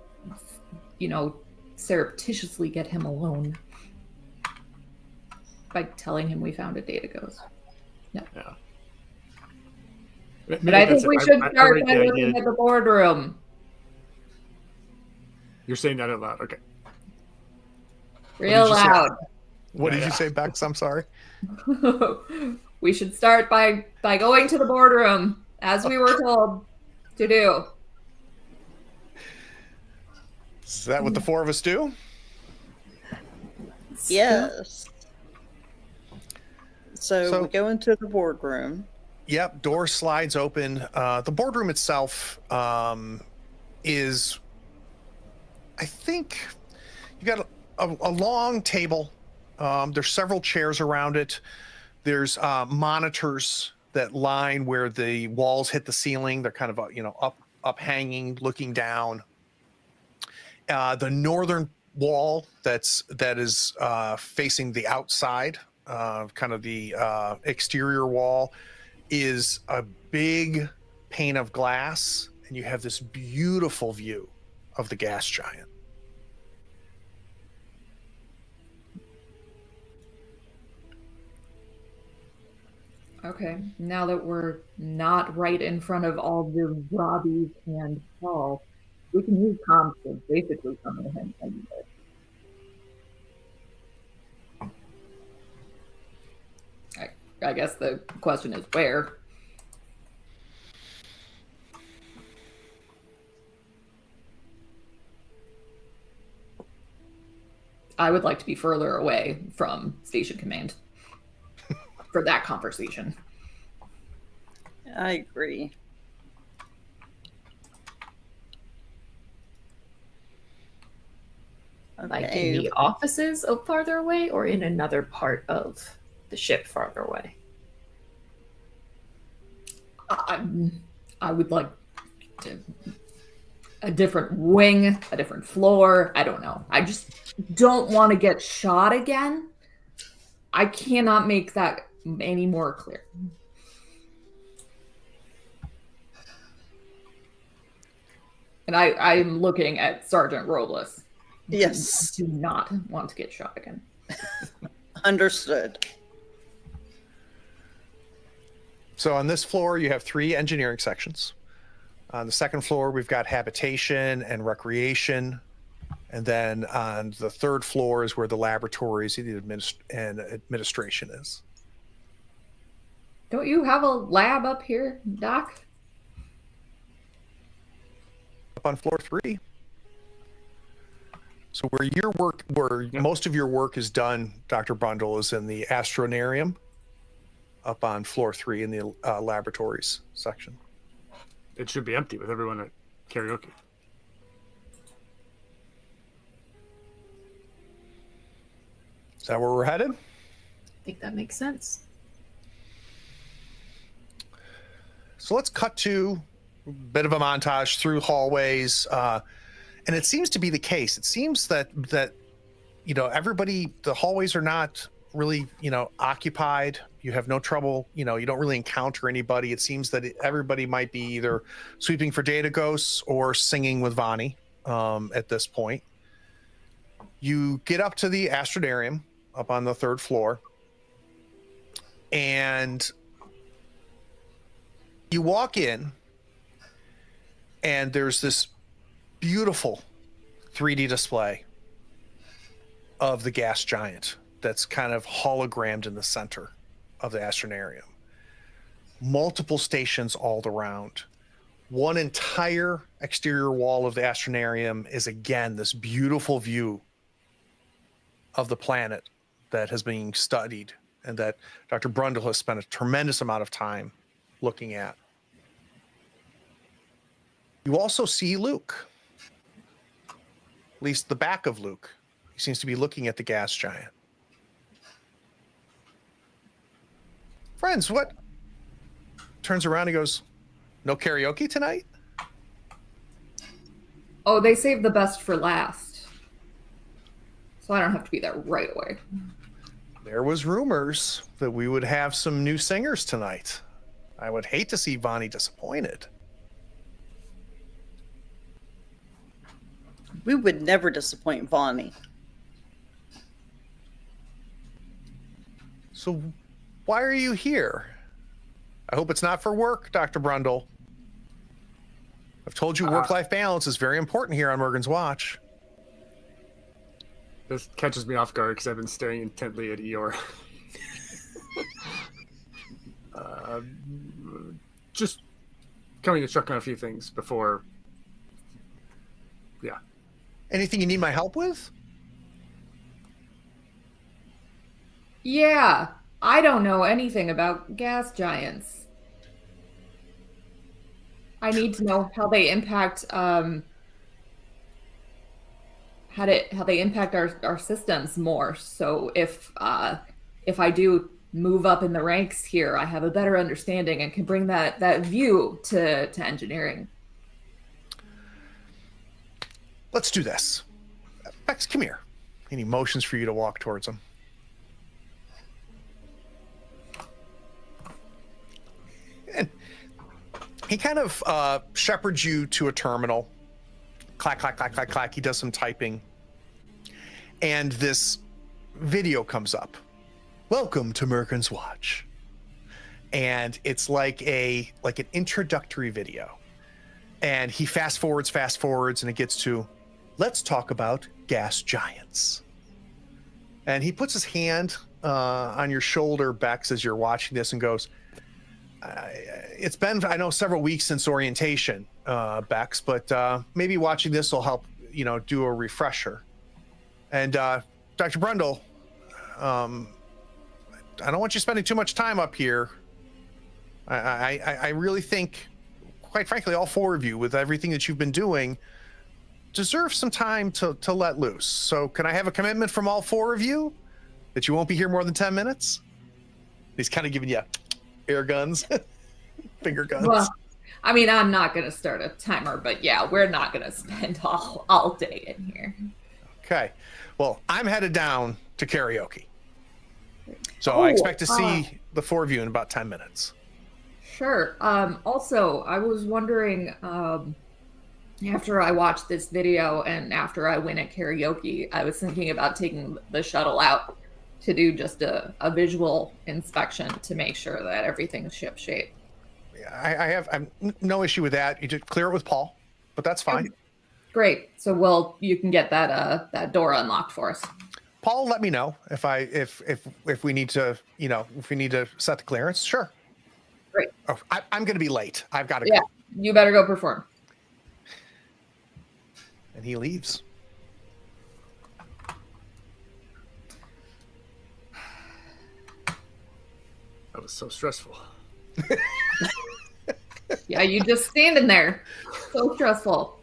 surreptitiously get him alone by telling him we found a data ghost. Yeah. But I think we should start by looking at the boardroom. You're saying that out loud. Okay. Real loud. What did you say, Bex? I'm sorry. We should start by going to the boardroom, as we were told to do. Is that what the four of us do? Yes. So we go into the boardroom. Yep, door slides open. The boardroom itself is, I think, you got a long table. There's several chairs around it. There's monitors that line where the walls hit the ceiling. They're kind of up hanging, looking down. The northern wall that is facing the outside, kind of the exterior wall, is a big pane of glass, and you have this beautiful view of the gas giant. Okay, now that we're not right in front of all the Robbies and Paul, we can use comms to basically come to him anywhere. I guess the question is where. I would like to be further away from Station Command for that conversation. I agree. Like in the offices of farther away, or in another part of the ship farther away? I would like a different wing, a different floor. I don't know. I just don't want to get shot again. I cannot make that any more clear. And I'm looking at Sergeant Robles. Yes. I do not want to get shot again. Understood. So on this floor, you have 3 engineering sections. On the second floor, we've got habitation and recreation. And then on the third floor is where the laboratories and administration is. Don't you have a lab up here, Doc? Up on floor 3. So where most of your work is done, Dr. Brundle, is in the Astronarium up on floor 3 in the laboratories section. It should be empty with everyone at karaoke. Is that where we're headed? I think that makes sense. So let's cut to a bit of a montage through hallways. And it seems to be the case. It seems that everybody, the hallways are not really, occupied. You have no trouble, you don't really encounter anybody. It seems that everybody might be either sweeping for data ghosts or singing with Vani at this point. You get up to the Astronarium up on the 3rd floor, and you walk in, and there's this beautiful 3D display of the gas giant that's kind of hologrammed in the center of the Astronarium. Multiple stations all around. One entire exterior wall of the Astronarium is again this beautiful view of the planet that has been studied and that Dr. Brundle has spent a tremendous amount of time looking at. You also see Luke, at least the back of Luke. He seems to be looking at the gas giant. Friends, what? Turns around and goes, no karaoke tonight? Oh, they saved the best for last. so I don't have to be there right away. There was rumors that we would have some new singers tonight. I would hate to see Vonnie disappointed. We would never disappoint Vonnie. So why are you here? I hope it's not for work, Dr. Brundle. I've told you work-life balance is very important here on Mergen's Watch. This catches me off guard because I've been staring intently at Eeyore. Just coming to check on a few things before. Yeah. Anything you need my help with? Yeah, I don't know anything about gas giants. I need to know how they impact how they impact our systems more. So if I do move up in the ranks here, I have a better understanding and can bring that view to engineering. Let's do this. Bex, come here. Any motions for you to walk towards him? And he kind of shepherds you to a terminal. Clack, clack, clack, clack, clack. He does some typing. And this video comes up. Welcome to Mergen's Watch. And it's like an introductory video. And he fast forwards, and it gets to, let's talk about gas giants. And he puts his hand on your shoulder, Bex, as you're watching this and goes, it's been, I know, several weeks since orientation, Bex, but maybe watching this will help, do a refresher. And Dr. Brundle, I don't want you spending too much time up here. I really think, quite frankly, all four of you, with everything that you've been doing, deserve some time to let loose. So can I have a commitment from all four of you that you won't be here more than 10 minutes? He's kind of giving you air guns, finger guns. Well, I mean, I'm not going to start a timer, but yeah, we're not going to spend all day in here. Okay. Well, I'm headed down to karaoke. So I expect to see the four of you in about 10 minutes. Sure. Also, I was wondering, after I watched this video and after I win at karaoke, I was thinking about taking the shuttle out to do just a visual inspection to make sure that everything's shipshape. I have no issue with that. You just clear it with Paul, but that's fine. Great. So you can get that door unlocked for us. Paul, let me know if we need to, if we need to set the clearance. Sure. Great. Oh, I'm going to be late. I've got to go. You better go perform. And he leaves. That was so stressful. Yeah, you just standing there. So stressful.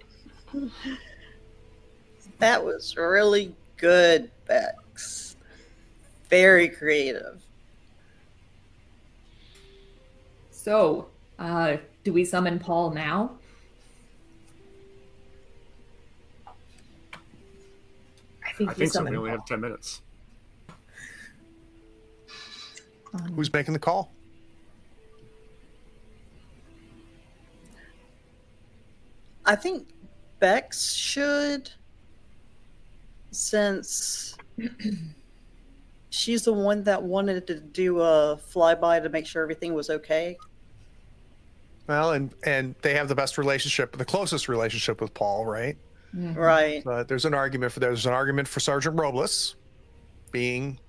That was really good, Bex. Very creative. So, do we summon Paul now? I think so. We only have 10 minutes. Who's making the call? I think Bex should, since she's the one that wanted to do a flyby to make sure everything was okay. Well, and they have the best relationship, the closest relationship with Paul, right? Mm-hmm. Right. But there's an argument for Sergeant Robles being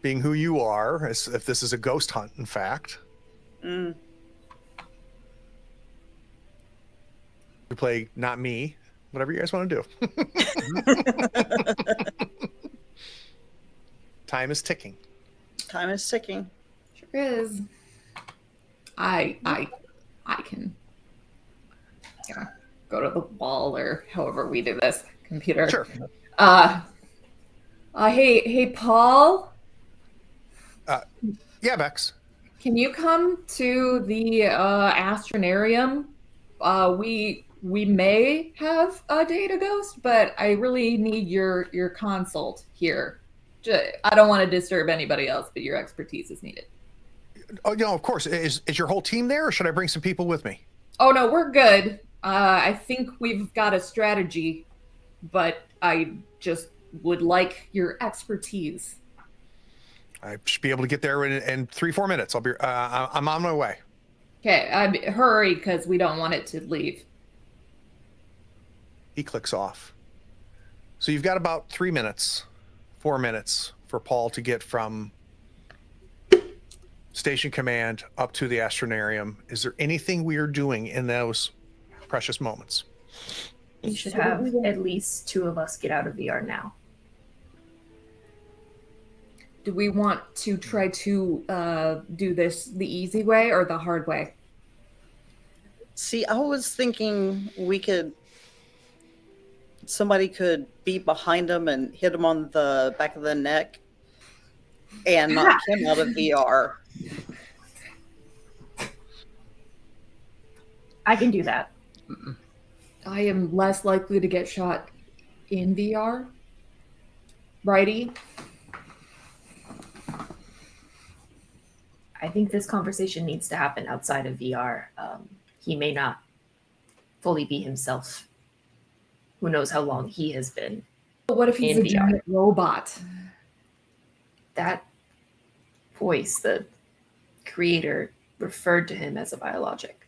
who you are, as if this is a ghost hunt, in fact. Mm. You play not me, whatever you guys want to do. Time is ticking. Time is ticking. Sure is. I can go to the wall or however we do this. Computer. Sure. Hey, Paul. Yeah, Bex. Can you come to the Astronarium? we may have a data ghost, but I really need your consult here. I don't want to disturb anybody else, but your expertise is needed. Oh, no, of course. Is your whole team there, or should I bring some people with me? Oh no, we're good. I think we've got a strategy, but I just would like your expertise. I should be able to get there in 3-4 minutes. I'll be. I'm on my way. Okay, hurry, because we don't want it to leave. He clicks off. So you've got about 3 minutes, 4 minutes for Paul to get from Station Command up to the Astronarium. Is there anything we are doing in those precious moments? You should have at least 2 of us get out of VR now. Do we want to try to do this the easy way or the hard way? See, I was thinking somebody could be behind him and hit him on the back of the neck and knock him out of VR. I can do that. I am less likely to get shot in VR. Righty? I think this conversation needs to happen outside of VR. He may not fully be himself. Who knows how long he has been. But what if he's a giant robot? That voice, the creator, referred to him as a biologic.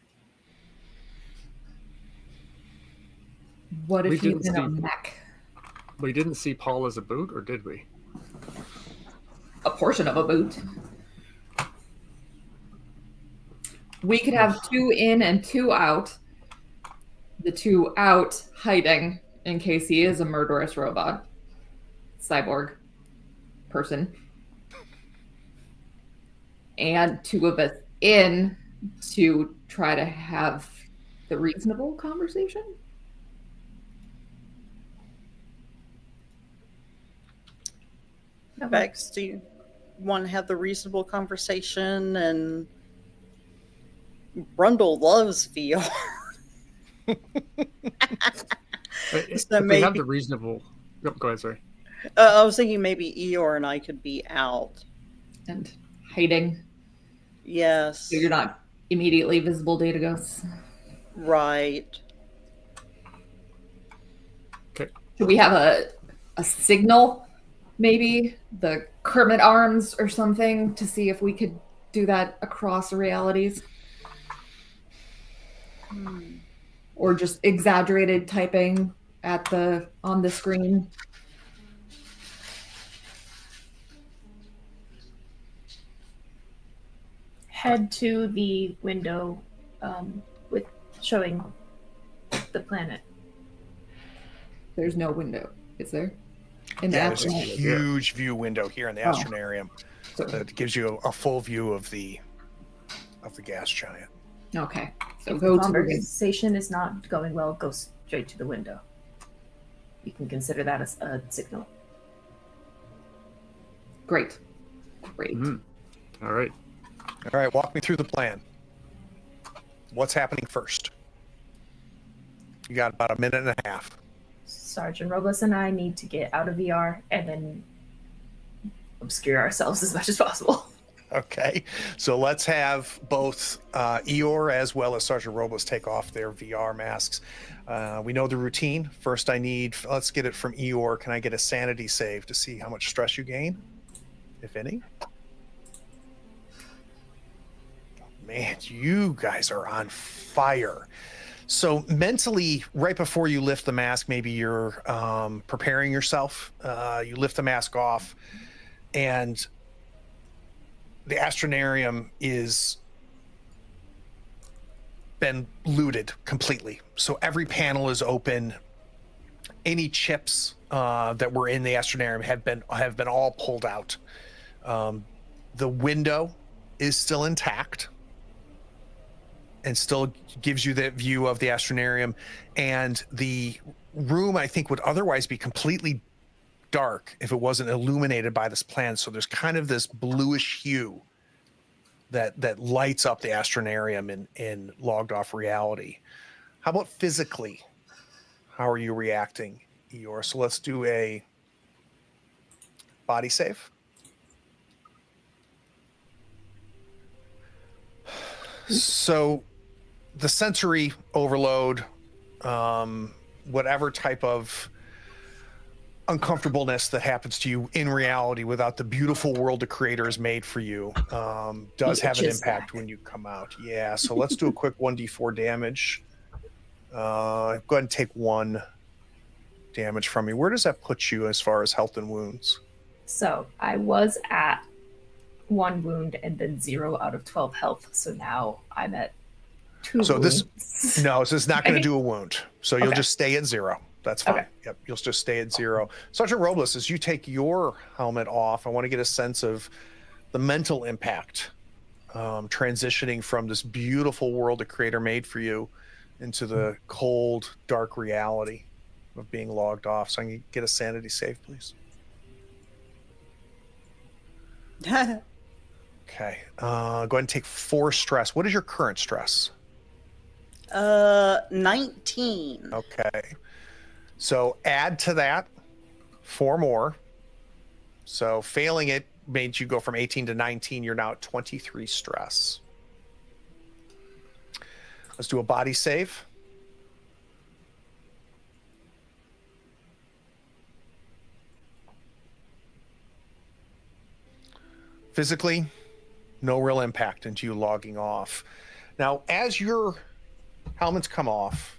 What We if he's didn't in a see- mech? We didn't see Paul as a boot, or did we? A portion of a boot. We could have 2 in and 2 out. The 2 out hiding in case he is a murderous robot, cyborg person. And 2 of us in to try to have the reasonable conversation. Bex, do you want to have the reasonable conversation? And Brundle loves VR. If So we have maybe- the reasonable... Oh, go ahead, sorry. I was thinking maybe Eeyore and I could be out. And hiding, Yes. so you're not immediately visible data ghosts. Right. Okay. Should we have a signal, maybe the Kermit arms or something, to see if we could do that across realities, or just exaggerated typing on the screen? Head to the window with showing the planet. There's no window, is there? In Yeah, the there's a Astronary. huge view window here in the Oh. Astronarium So- that gives you a full view of the gas giant. Okay, so If go the to the window. conversation is not going well, go straight to the window. You can consider that a signal. Great. Great. Mhm. All right. All right, walk me through the plan. What's happening first? You got about a minute and a half. Sergeant Robles and I need to get out of VR and then obscure ourselves as much as possible. Okay, so let's have both Eeyore as well as Sergeant Robles take off their VR masks. We know the routine. First, let's get it from Eeyore. Can I get a sanity save to see how much stress you gain, if any? Man, you guys are on fire. So mentally, right before you lift the mask, maybe you're preparing yourself. You lift the mask off, and the Astronarium is been looted completely. So every panel is open. Any chips that were in the Astronarium have been all pulled out. The window is still intact and still gives you that view of the Astronarium, and the room I think would otherwise be completely dark if it wasn't illuminated by this plan. So there's kind of this bluish hue that lights up the Astronarium in logged off reality. How about physically? How are you reacting, Eeyore? So let's do a body save. So the sensory overload, whatever type of uncomfortableness that happens to you in reality without the beautiful world the creator has made for you, does have an impact when you come out. Yeah, so let's do a quick 1d4 damage. Go ahead and take 1 damage from me. Where does that put you as far as health and wounds? So I was at 1 wound and then 0 out of 12 health. So now I'm at 2 So wounds. So this is not going to Okay. do a wound. So you'll Okay. just stay at 0. That's fine. Okay. Yep, you'll just stay at 0. Sergeant Robles, as you take your helmet off, I want to get a sense of the mental impact, transitioning from this beautiful world the creator made for you into the cold, dark reality of being logged off. So I can get a sanity save, please. Okay. Go ahead and take 4 stress. What is your current stress? 19. Okay. So add to that 4 more. So failing it made you go from 18 to 19. You're now at 23 stress. Let's do a body save. Physically, no real impact into you logging off. Now, as your helmets come off,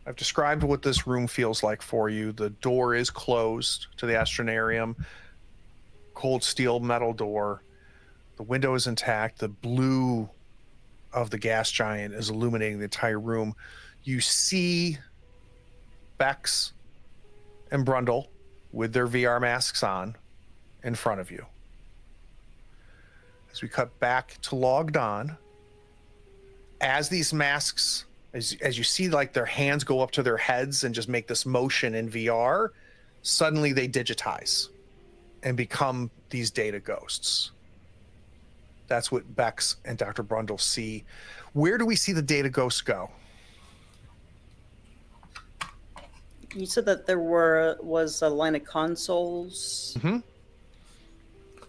I've described what this room feels like for you. The door is closed to the Astronarium. Cold steel metal door. The window is intact. The blue of the gas giant is illuminating the entire room. You see Bex and Brundle with their VR masks on in front of you. As we cut back to logged on, as these masks, as you see like their hands go up to their heads and just make this motion in VR, suddenly they digitize and become these data ghosts. That's what Bex and Dr. Brundle see. Where do we see the data ghosts go? You said that there was a line of consoles. Mm-hmm.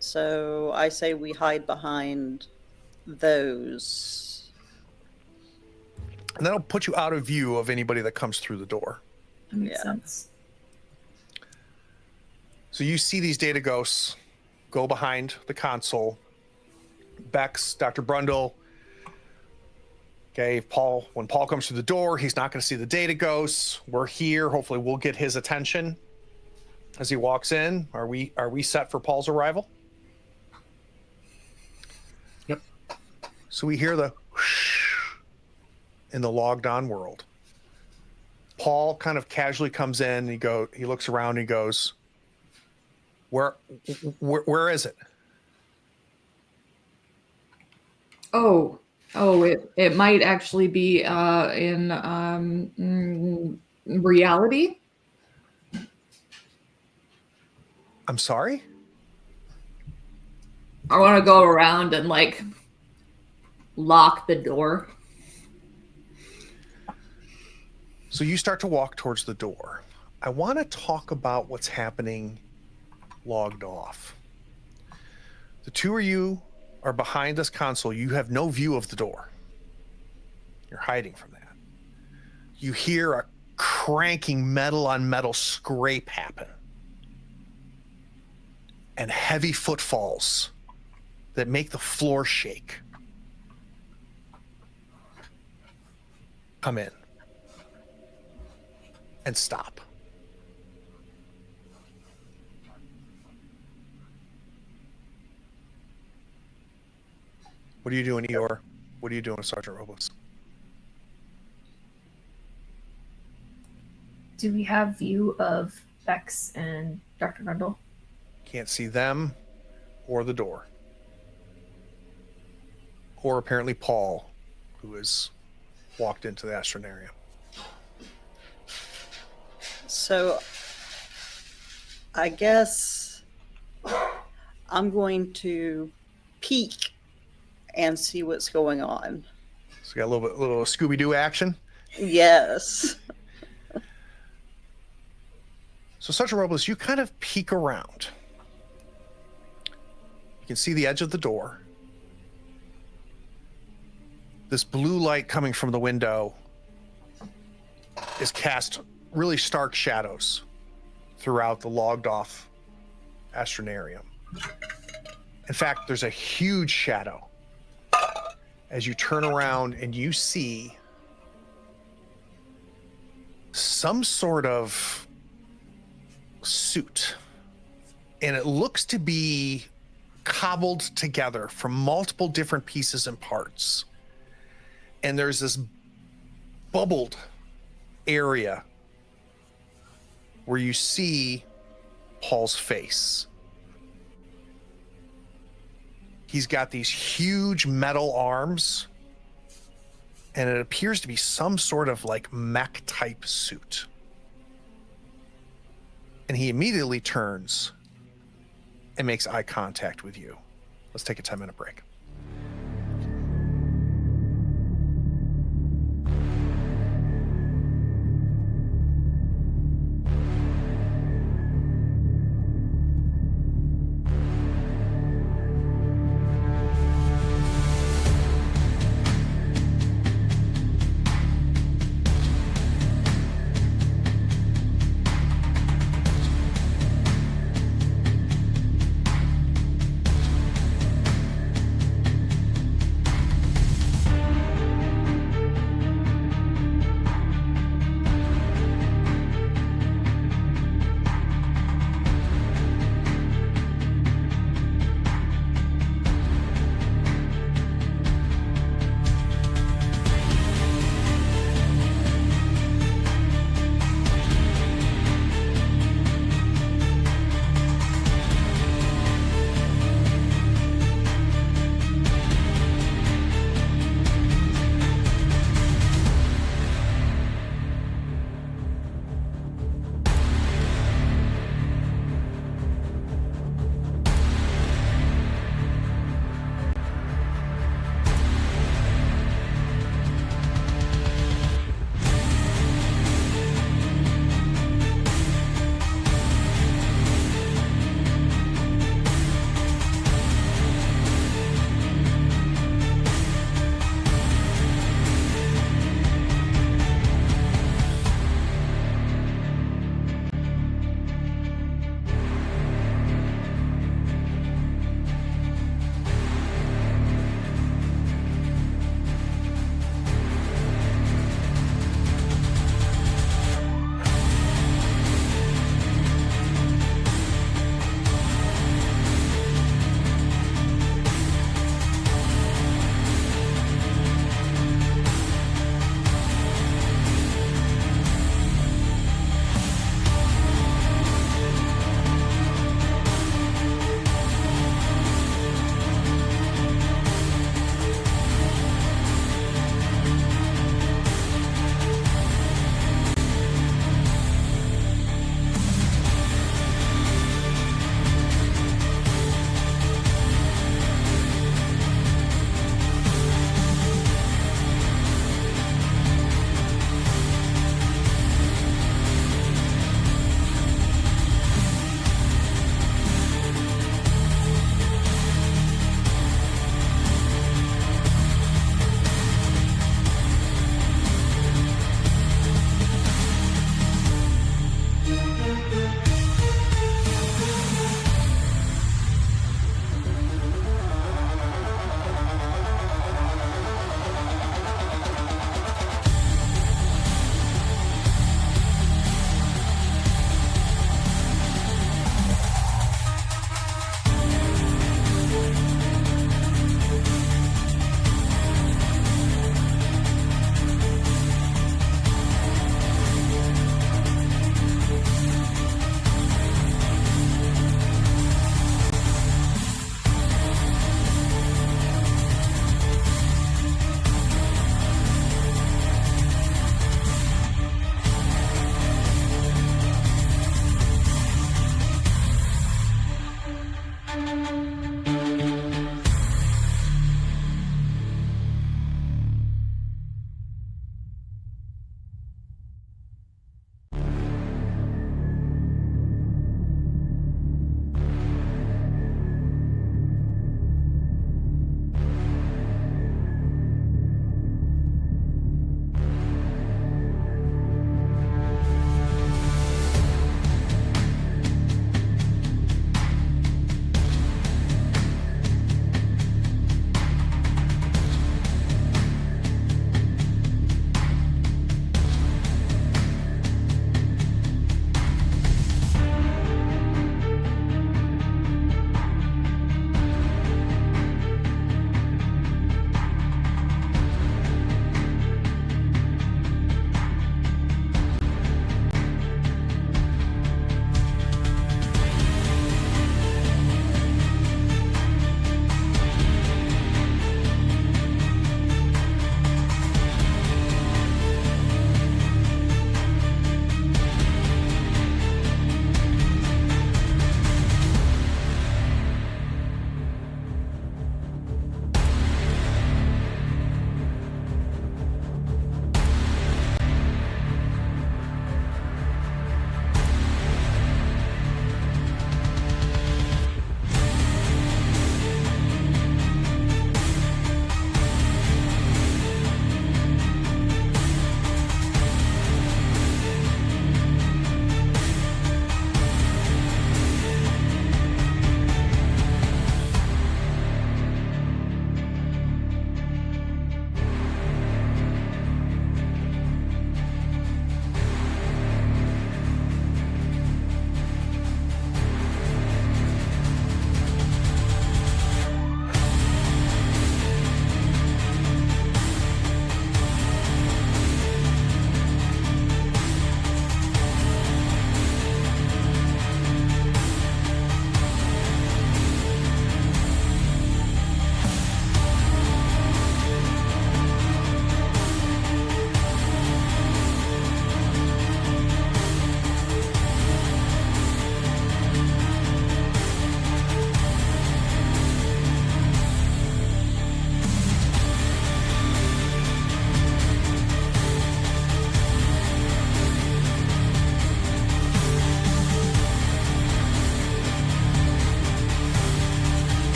So I say we hide behind those. And that'll put you out of view of anybody that comes through the door. That makes Yeah. sense. So you see these data ghosts go behind the console. Bex, Dr. Brundle. Okay, when Paul comes through the door, he's not going to see the data ghosts. We're here. Hopefully we'll get his attention as he walks in. Are we set for Paul's arrival? Yep. So we hear the whoosh in the logged on world. Paul kind of casually comes in, he looks around and he goes, where is it? It might actually be in reality. I'm sorry? I want to go around and lock the door. So you start to walk towards the door. I want to talk about what's happening logged off. The two of you are behind this console. You have no view of the door. You're hiding from that. You hear a cranking metal on metal scrape happen. And heavy footfalls that make the floor shake come in and stop. What are you doing, Eeyore? What are you doing, Sergeant Robles? Do we have view of Bex and Dr. Brundle? Can't see them or the door. Or apparently Paul, who has walked into the Astronarium. So I guess I'm going to peek and see what's going on. So we got a little Scooby-Doo action. Yes. So, Sergeant Robles, you kind of peek around. You can see the edge of the door. This blue light coming from the window is cast really stark shadows throughout the logged off Astronarium. In fact, there's a huge shadow as you turn around and you see some sort of suit. And it looks to be cobbled together from multiple different pieces and parts. And there's this bubbled area where you see Paul's face. He's got these huge metal arms, and it appears to be some sort of like mech type suit. And he immediately turns and makes eye contact with you. Let's take a 10-minute break.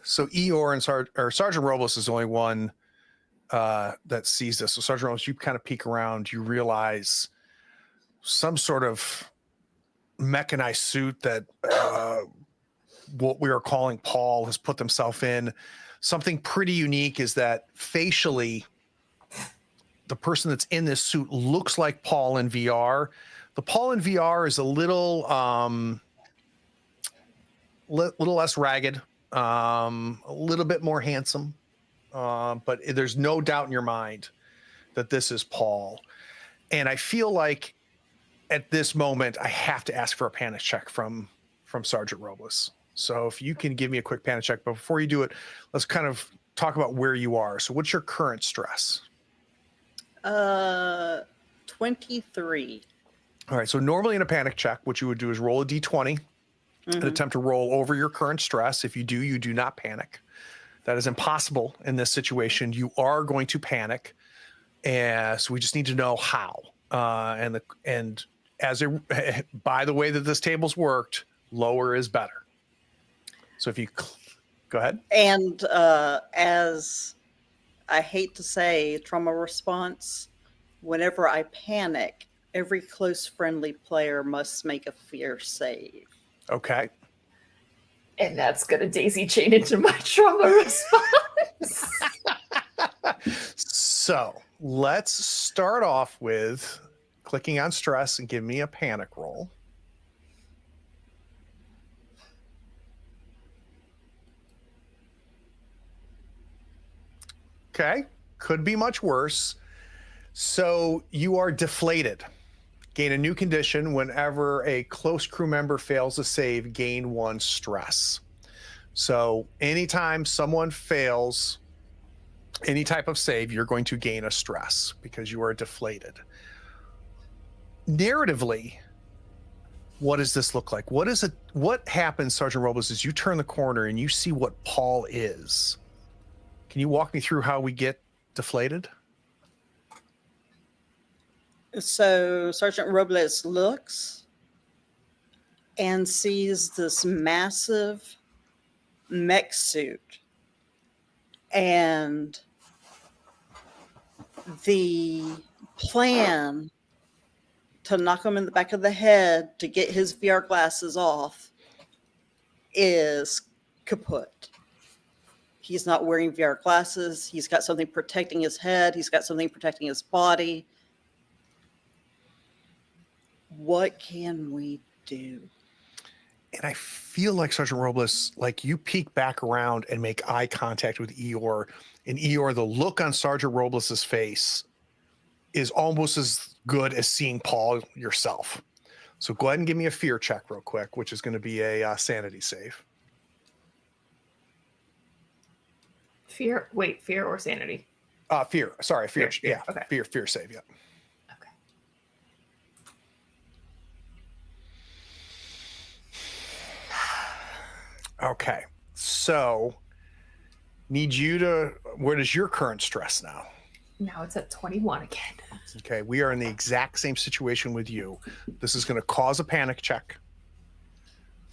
So Eeyore and Sergeant Robles is the only one that sees this. So Sergeant Robles, you kind of peek around, you realize some sort of mechanized suit that what we are calling Paul has put themselves in. Something pretty unique is that facially, the person that's in this suit looks like Paul in VR. The Paul in VR is a little less ragged, a little bit more handsome, but there's no doubt in your mind that this is Paul. And I feel like at this moment, I have to ask for a panic check from Sergeant Robles. So if you can give me a quick panic check, but before you do it, let's kind of talk about where you are. So what's your current stress? 23. All right. So normally in a panic check, what you would do is roll a d20 and attempt to roll over your current stress. If you do, you do not panic. That is impossible in this situation. You are going to panic. And so we just need to know how. By the way that this table's worked, lower is better. So if you go ahead. And as I hate to say, trauma response, whenever I panic, every close friendly player must make a fear save. Okay. And that's going to daisy chain into my trauma response. So let's start off with clicking on stress and give me a panic roll. Okay. Could be much worse. So you are deflated. Gain a new condition whenever a close crew member fails a save, gain 1 stress. So anytime someone fails any type of save, you're going to gain a stress because you are deflated. Narratively, what does this look like? What happens, Sergeant Robles, is you turn the corner and you see what Paul is. Can you walk me through how we get deflated? So Sergeant Robles looks and sees this massive mech suit, and the plan to knock him in the back of the head to get his VR glasses off is kaput. He's not wearing VR glasses. He's got something protecting his head. He's got something protecting his body. What can we do? And I feel like Sergeant Robles, like you peek back around and make eye contact with Eeyore. And Eeyore, the look on Sergeant Robles's face is almost as good as seeing Paul yourself. So go ahead and give me a fear check real quick, which is going to be a sanity save. Fear or sanity? Fear. Sorry, fear. Yeah, okay. Fear save, yeah. Okay. Okay, so need you to, what is your current stress now? Now it's at 21 again. Okay, we are in the exact same situation with you. This is going to cause a panic check.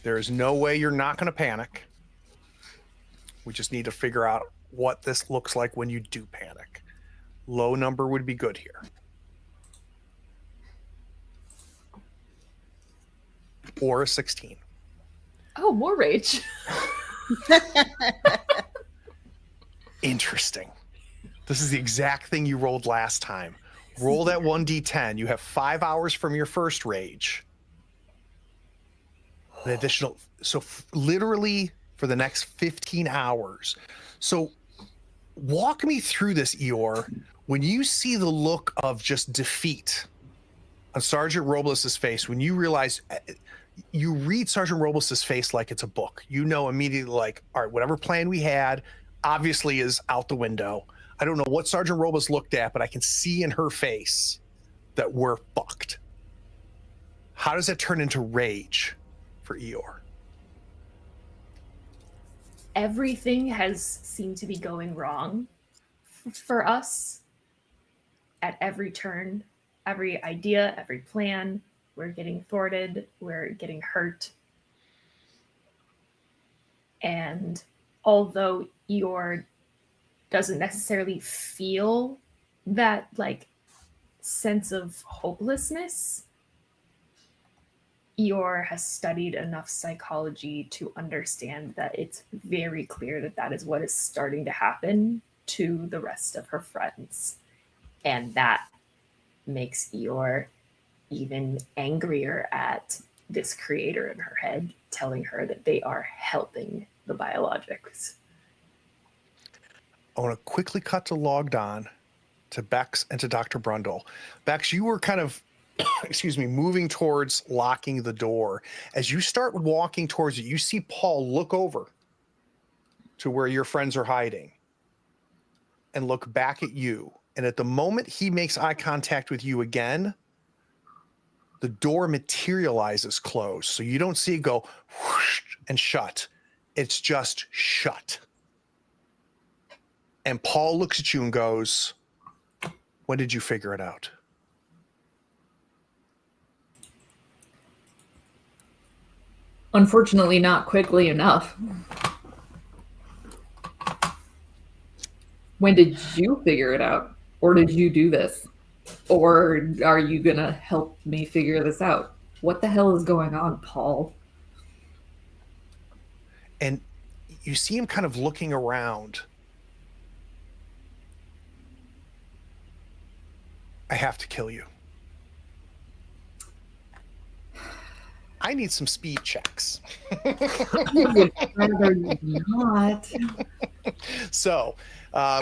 There is no way you're not going to panic. We just need to figure out what this looks like when you do panic. Low number would be good here. Or a 16. Oh, more rage. Interesting. This is the exact thing you rolled last time. Roll that 1d10. You have 5 hours from your first rage. An additional, so literally for the next 15 hours. So walk me through this, Eeyore. When you see the look of just defeat on Sergeant Robles's face, when you realize, you read Sergeant Robles's face like it's a book. You know immediately, like, all right, whatever plan we had obviously is out the window. I don't know what Sergeant Robles looked at, but I can see in her face that we're fucked. How does that turn into rage for Eeyore? Everything has seemed to be going wrong for us at every turn, every idea, every plan. We're getting thwarted, we're getting hurt. And although Eeyore doesn't necessarily feel that like sense of hopelessness, Eeyore has studied enough psychology to understand that it's very clear that that is what is starting to happen to the rest of her friends. And that makes Eeyore even angrier at this creator in her head, telling her that they are helping the biologics. I want to quickly cut to logged on to Bex and to Dr. Brundle. Bex, you were kind of, excuse me, moving towards locking the door. As you start walking towards it, you see Paul look over to where your friends are hiding and look back at you. And at the moment he makes eye contact with you again, the door materializes closed. So you don't see it go whoosh and shut. It's just shut. And Paul looks at you and goes, when did you figure it out? Unfortunately, not quickly enough. When did you figure it out? Or did you do this? Or are you going to help me figure this out? What the hell is going on, Paul? And you see him kind of looking around. I have to kill you. I need some speed checks. I would rather not. So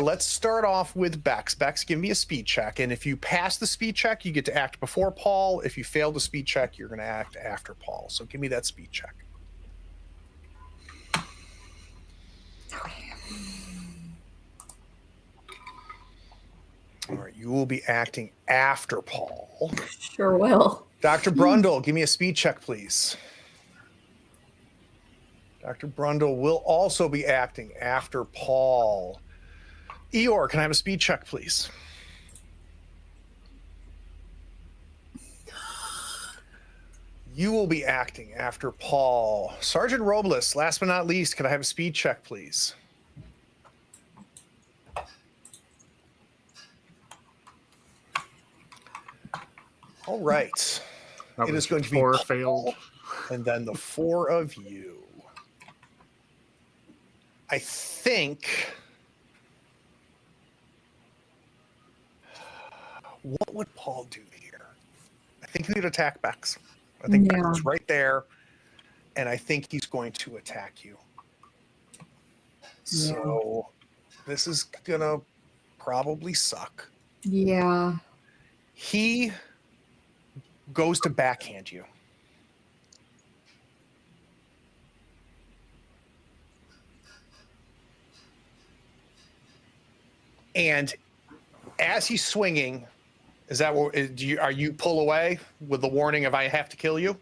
let's start off with Bex. Bex, give me a speed check. And if you pass the speed check, you get to act before Paul. If you fail the speed check, you're going to act after Paul. So give me that speed check. Okay. All right, you will be acting after Paul. Sure will. Dr. Brundle, give me a speed check, please. Dr. Brundle will also be acting after Paul. Eeyore, can I have a speed check, please? You will be acting after Paul. Sergeant Robles, last but not least, can I have a speed check, please? All right. That It was is going to be 4 Paul, failed. and then the 4 of you. I think. What would Paul do here? I think he would attack Bex. I think Bex is right there, and I think he's going to attack you. So this is gonna probably suck. Yeah. He goes to backhand you. And as he's swinging, is that what are you pull away with the warning of I have to kill you?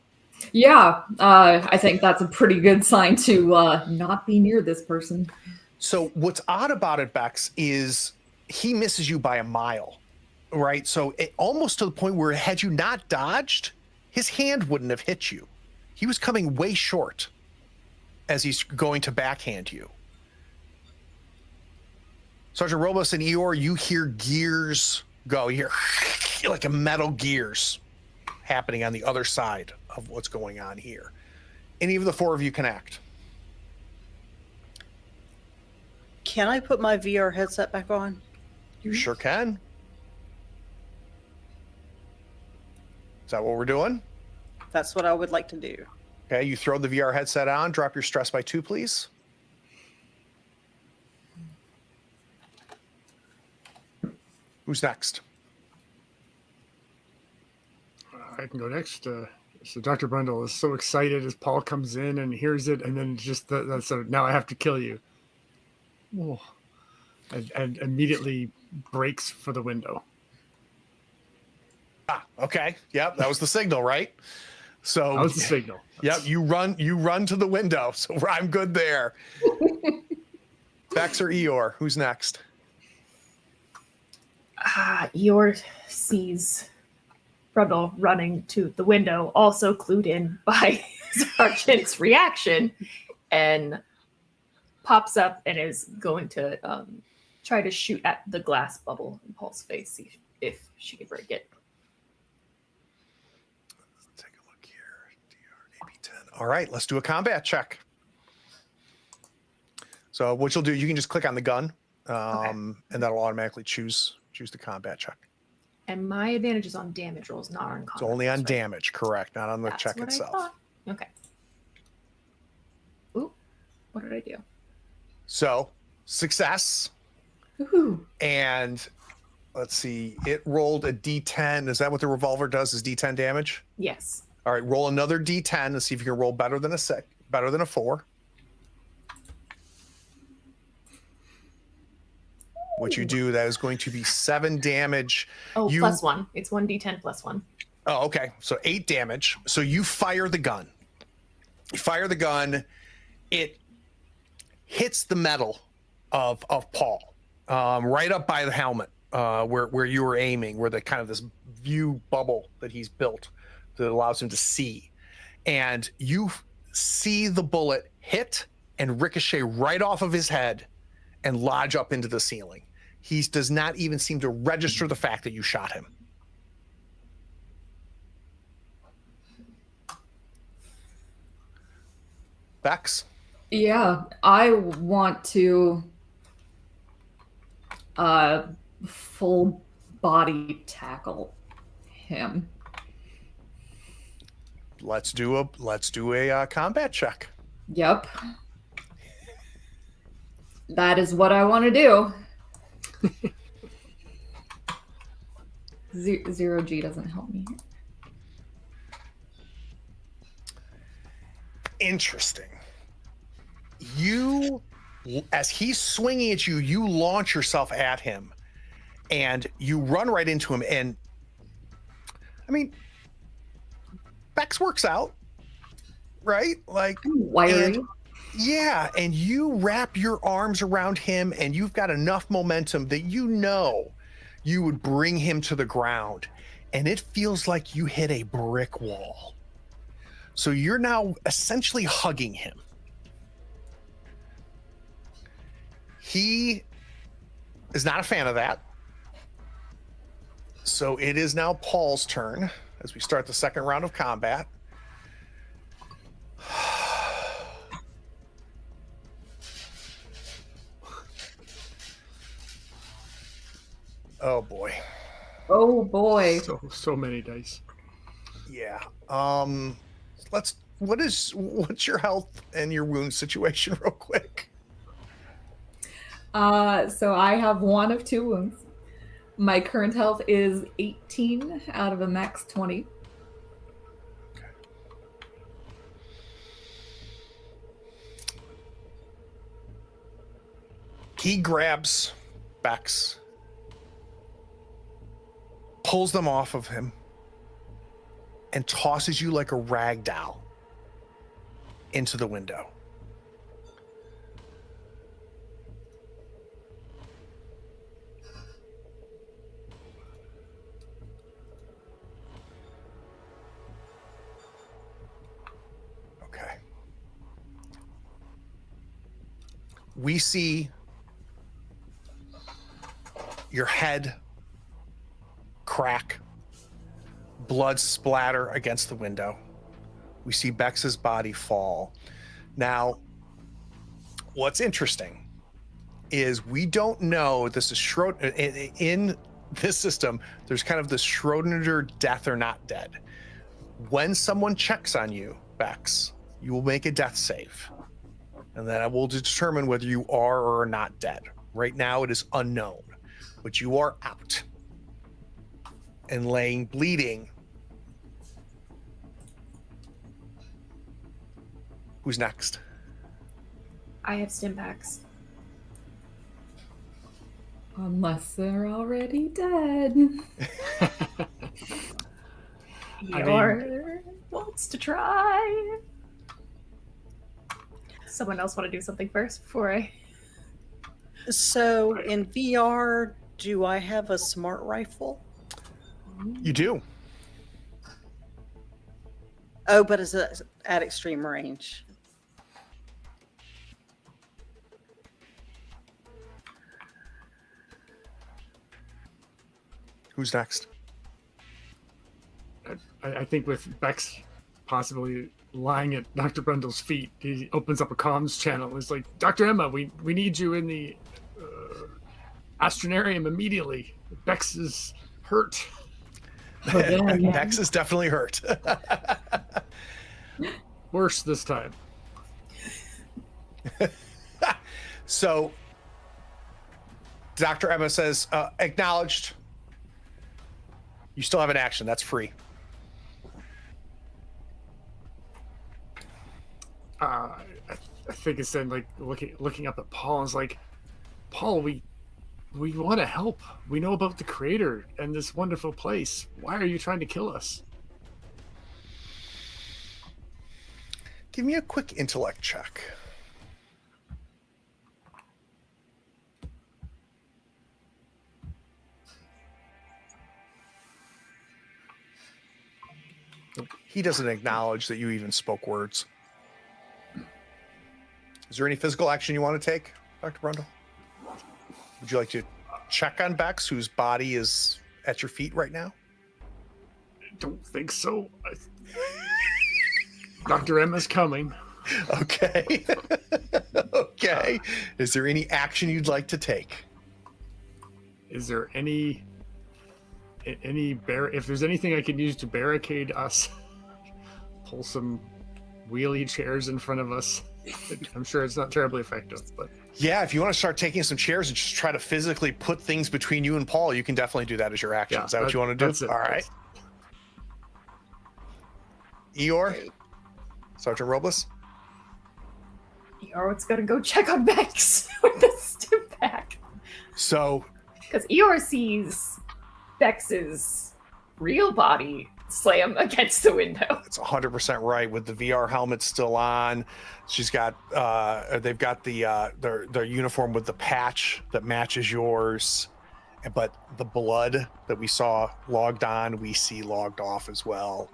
Yeah, I think that's a pretty good sign to not be near this person. So what's odd about it, Bex, is he misses you by a mile, right? So it, almost to the point where had you not dodged, his hand wouldn't have hit you. He was coming way short as he's going to backhand you. Sergeant Robles and Eeyore, you hear gears go. You hear like a metal gears happening on the other side of what's going on here. Any of the 4 of you can act. Can I put my VR headset back on? You sure can. Is that what we're doing? That's what I would like to do. Okay, you throw the VR headset on. Drop your stress by 2, please. Who's next? I can go next. So Dr. Brundle is so excited as Paul comes in and hears it, and then just so now I have to kill you. Oh. And immediately breaks for the window. Ah, okay. Yep, that was the signal, right? So that was the signal. Yep, you run to the window. So I'm good there. Bex or Eeyore, who's next? Eeyore sees Brundle running to the window, also clued in by Sergeant's reaction, and pops up and is going to try to shoot at the glass bubble in Paul's face, see if she can break it. Let's take a look here. DR AB10. All right, let's do a combat check. So what you'll do, you can just click on the gun, and that'll automatically choose the combat check. And my advantage is on damage rolls, not on combat. It's only on rolls, right? damage, correct? Not on the That's check what I itself. thought. Okay. Ooh, what did I do? So success, Woohoo. and let's see, it rolled a D10. Is that what the revolver does? Is D10 damage? Yes. All right, roll another D10 and see if you can roll better than a 4. What you do, that is going to be 7 damage. Oh, You- plus 1. It's 1d10 plus 1. Oh, okay. So 8 damage. So you fire the gun. It hits the metal of Paul, right up by the helmet, where you were aiming, where the kind of this view bubble that he's built that allows him to see. And you see the bullet hit and ricochet right off of his head and lodge up into the ceiling. He does not even seem to register the fact that you shot him. Bex? Yeah, I want to full body tackle him. Let's do a combat check. Yep. That is what I want to do. 0G doesn't help me. Interesting. You, as he's swinging at you, you launch yourself at him, and you run right into him. And I mean, Bex works out, right? Like, I'm wiry. yeah, and you wrap your arms around him, and you've got enough momentum that you know you would bring him to the ground, and it feels like you hit a brick wall. So you're now essentially hugging him. He is not a fan of that. So it is now Paul's turn as we start the second round of combat. Oh boy. Oh boy. So many dice. Yeah. What's your health and your wound situation real quick? So I have 1 of 2 wounds. My current health is 18 out of a max 20. He grabs Bex, pulls them off of him, and tosses you like a rag doll into the window. Okay. We see your head crack, blood splatter against the window. We see Bex's body fall. Now, what's interesting is we don't know, this is in this system, there's kind of this Schrodinger death or not dead. When someone checks on you, Bex, you will make a death save. And then I will determine whether you are or are not dead. Right now it is unknown, but you are out and laying bleeding. Who's next? I have stim packs. Unless they're already dead. Yor wants to try. Someone else want to do something first before I... So in VR, do I have a smart rifle? You do. Oh, but is it at extreme range? Who's next? I think with Bex possibly lying at Dr. Brundle's feet, he opens up a comms channel. He's like, Dr. Emma, we need you in the Astronarium immediately. Bex is hurt. Bex is definitely hurt. Worse this time. So Dr. Emma says, acknowledged. You still have an action. That's free. I think it's then like looking up at Paul and it's like, Paul, we want to help. We know about the creator and this wonderful place. Why are you trying to kill us? Give me a quick intellect check. He doesn't acknowledge that you even spoke words. Is there any physical action you want to take, Dr. Brundle? Would you like to check on Bex, whose body is at your feet right now? I don't think so. Dr. Emma's coming. Okay. Okay. Is there any action you'd like to take? Is there any if there's anything I can use to barricade us, pull some wheelie chairs in front of us. I'm sure it's not terribly effective, but Yeah, if you want to start taking some chairs and just try to physically put things between you and Paul, you can definitely do that as your action. yeah, Is that what you want to that's do? it. All right. Eeyore? Sergeant Robles? Eeyore's gonna go check on Bex with the stim pack. So Because Eeyore sees Bex's real body slam against the window. it's 100% right with the VR helmet still on. She's got, they've got their uniform with the patch that matches yours. But the blood that we saw logged on, we see logged off as well.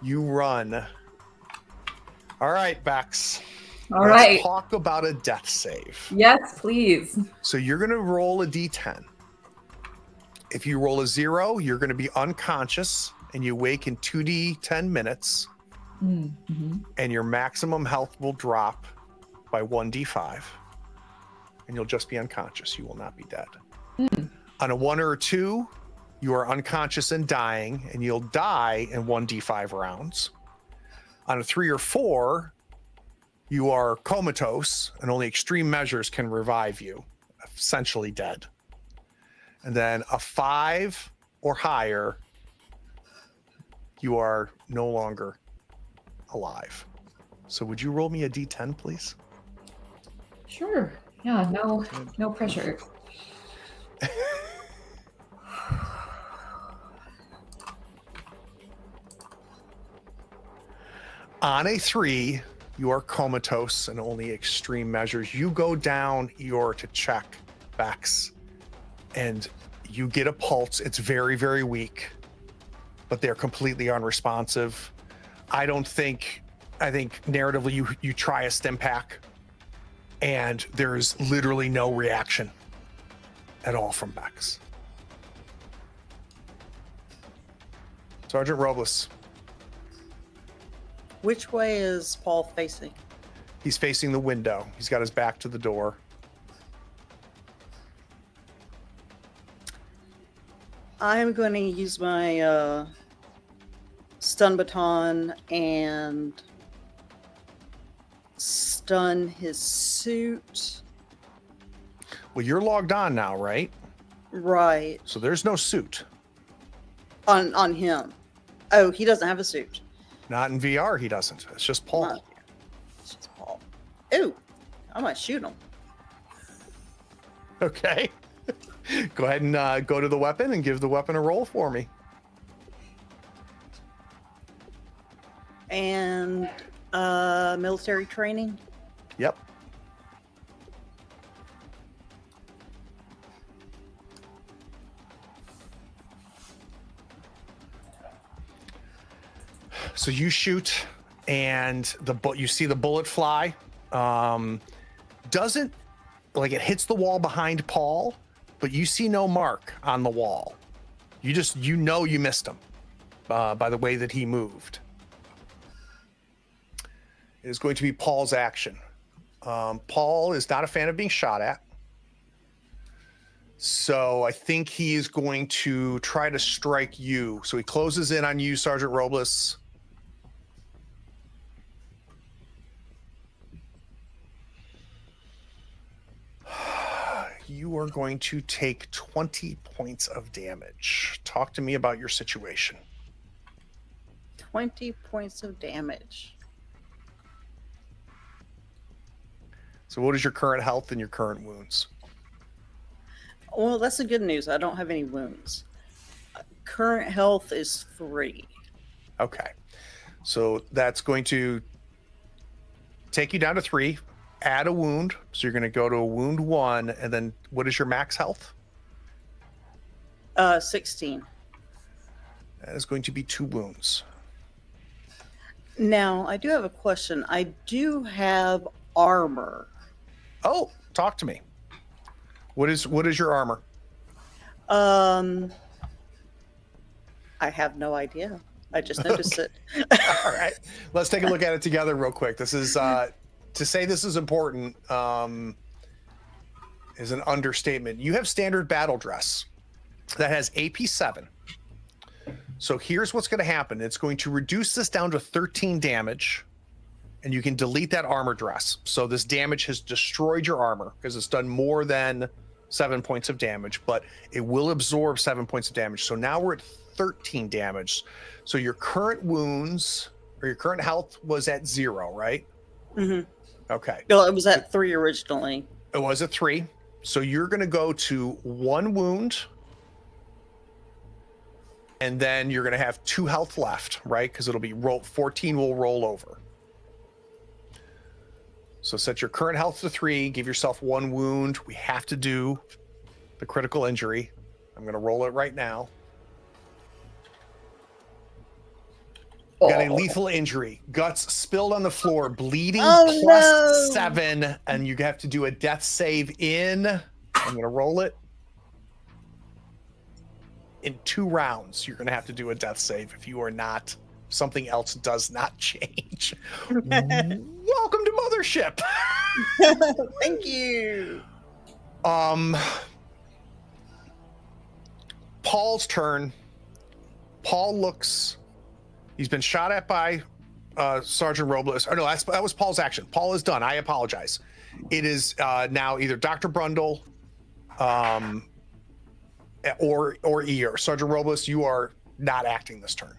You run. All right, Bex. All Let's right. talk about a death save. Yes, please. So you're going to roll a d10. If you roll a 0, you're going to be unconscious and you wake in 2d10 minutes, Mm-hmm. and your maximum health will drop by 1d5, and you'll just be unconscious. You will not be dead. On a 1 or a 2, you are unconscious and dying, and you'll die in 1d5 rounds. On a 3 or 4, you are comatose, and only extreme measures can revive you, essentially dead. And then a 5 or higher, you are no longer alive. So would you roll me a d10, please? Sure. Yeah, no pressure. On a 3, you are comatose and only extreme measures. You go down to check Bex, and you get a pulse. It's very, very weak, but they're completely unresponsive. I think narratively you try a stim pack, and there's literally no reaction at all from Bex. Sergeant Robles. Which way is Paul facing? He's facing the window. He's got his back to the door. I'm going to use my stun baton and stun his suit. Well, you're logged on now, right? Right. So there's no suit. On him. Oh, he doesn't have a suit. Not in VR, he doesn't. It's just Paul. Not- It's just Paul. Ooh, I might shoot him. Okay. Go ahead and go to the weapon and give the weapon a roll for me. And military training. Yep. So you shoot, and you see the bullet fly. Doesn't like it hits the wall behind Paul, but you see no mark on the wall. You know you missed him by the way that he moved. It is going to be Paul's action. Paul is not a fan of being shot at. So I think he is going to try to strike you. So he closes in on you, Sergeant Robles. You are going to take 20 points of damage. Talk to me about your situation. 20 points of damage. So what is your current health and your current wounds? Well, that's the good news. I don't have any wounds. Current health is 3. Okay. So that's going to take you down to 3. Add a wound. So you're going to go to a wound 1. And then what is your max health? 16. That is going to be 2 wounds. Now, I do have a question. I do have armor. Oh, talk to me. What is your armor? I have no idea. I just noticed it. All right. Let's take a look at it together real quick. This is to say this is important is an understatement. You have standard battle dress that has AP 7. So here's what's going to happen. It's going to reduce this down to 13 damage, and you can delete that armor dress. So this damage has destroyed your armor because it's done more than 7 points of damage, but it will absorb 7 points of damage. So now we're at 13 damage. So your current wounds or your current health was at 0, right? Mm-hmm. Okay. Well, it was at 3 originally. It was at 3. So you're going to go to 1 wound, and then you're going to have 2 health left, right? Because it'll be 14 will roll over. So set your current health to 3. Give yourself 1 wound. We have to do the critical injury. I'm going to roll it right now. You got a lethal injury. Guts spilled on the floor, bleeding plus 7, and you have to do a death save in. I'm going to roll it. In 2 rounds, you're going to have to do a death save. If you are not, something else does not change. Welcome to Mothership. Thank you. Paul's turn. Paul looks. He's been shot at by Sergeant Robles. Oh no, that was Paul's action. Paul is done. I apologize. It is now either Dr. Brundle, or Ear. Sergeant Robles, you are not acting this turn.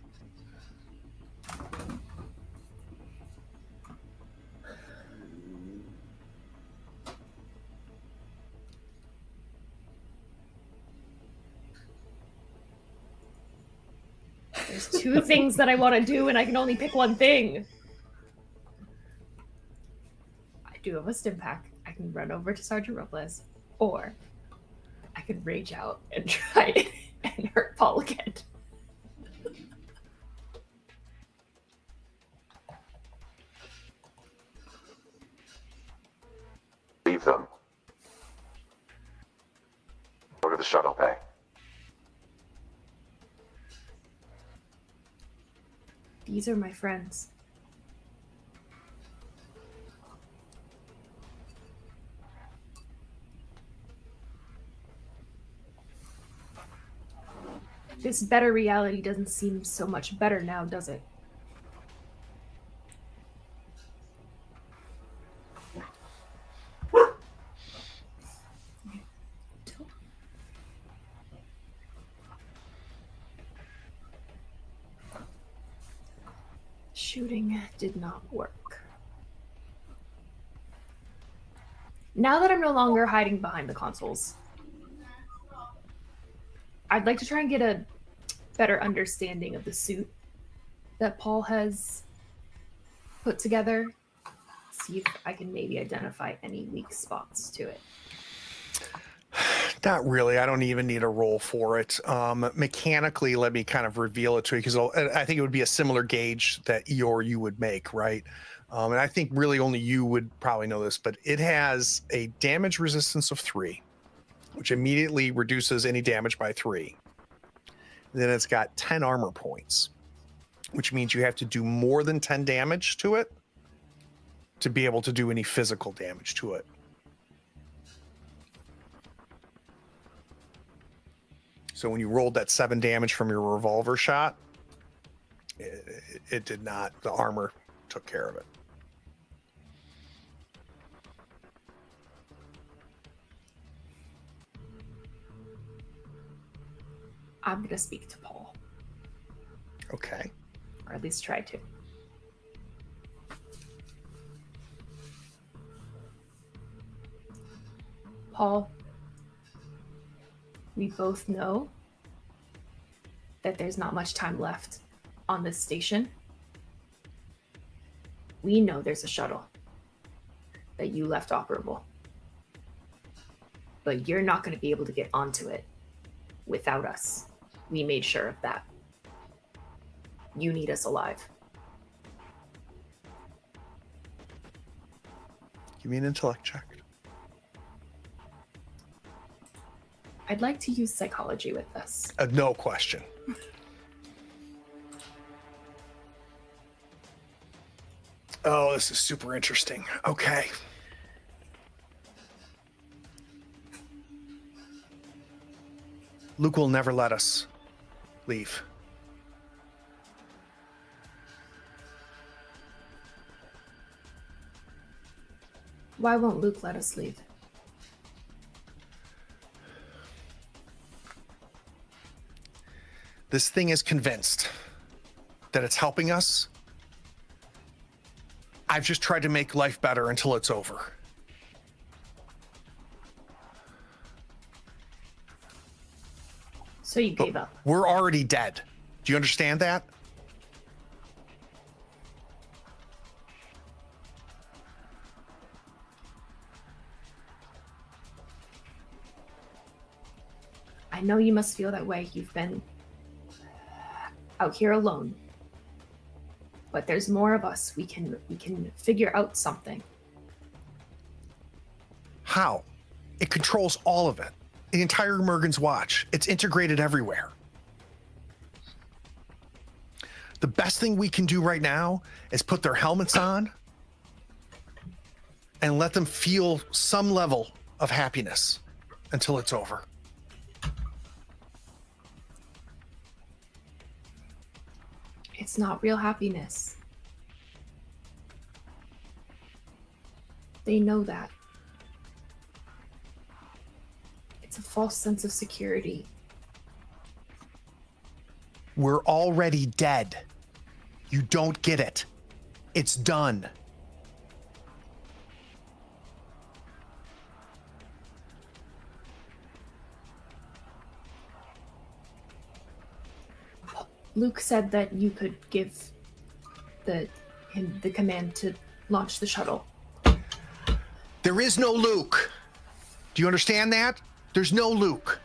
There's 2 things that I want to do, and I can only pick one thing. I do have a stim pack. I can run over to Sergeant Robles, or I could rage out and try and hurt Paul again. Leave them. Go to the shuttle bay. These are my friends. This better reality doesn't seem so much better now, does it? Shooting did not work. Now that I'm no longer hiding behind the consoles, I'd like to try and get a better understanding of the suit that Paul has put together. See if I can maybe identify any weak spots to it. Not really. I don't even need a roll for it. Mechanically, let me kind of reveal it to you because I think it would be a similar gauge that you would make, right? And I think really only you would probably know this, but it has a damage resistance of 3, which immediately reduces any damage by 3. then it's got 10 armor points, which means you have to do more than 10 damage to it to be able to do any physical damage to it. So when you rolled that 7 damage from your revolver shot, it did not, the armor took care of it. I'm going to speak to Paul, Okay. or at least try to. Paul, we both know that there's not much time left on this station. We know there's a shuttle that you left operable, but you're not going to be able to get onto it without us. We made sure of that. You need us alive. Give me an intellect check. I'd like to use psychology with this. No question. Oh, this is super interesting. Okay. Luke will never let us leave. Why won't Luke let us leave? This thing is convinced that it's helping us. I've just tried to make life better until it's over. So you gave up. We're already dead. Do you understand that? I know you must feel that way. You've been out here alone. But there's more of us. We can figure out something. How? It controls all of it. The entire Mergen's watch. It's integrated everywhere. The best thing we can do right now is put their helmets on and let them feel some level of happiness until it's over. It's not real happiness. They know that. It's a false sense of security. We're already dead. You don't get it. It's done. Luke said that you could give him the command to launch the shuttle. There is no Luke. Do you understand that? There's no Luke.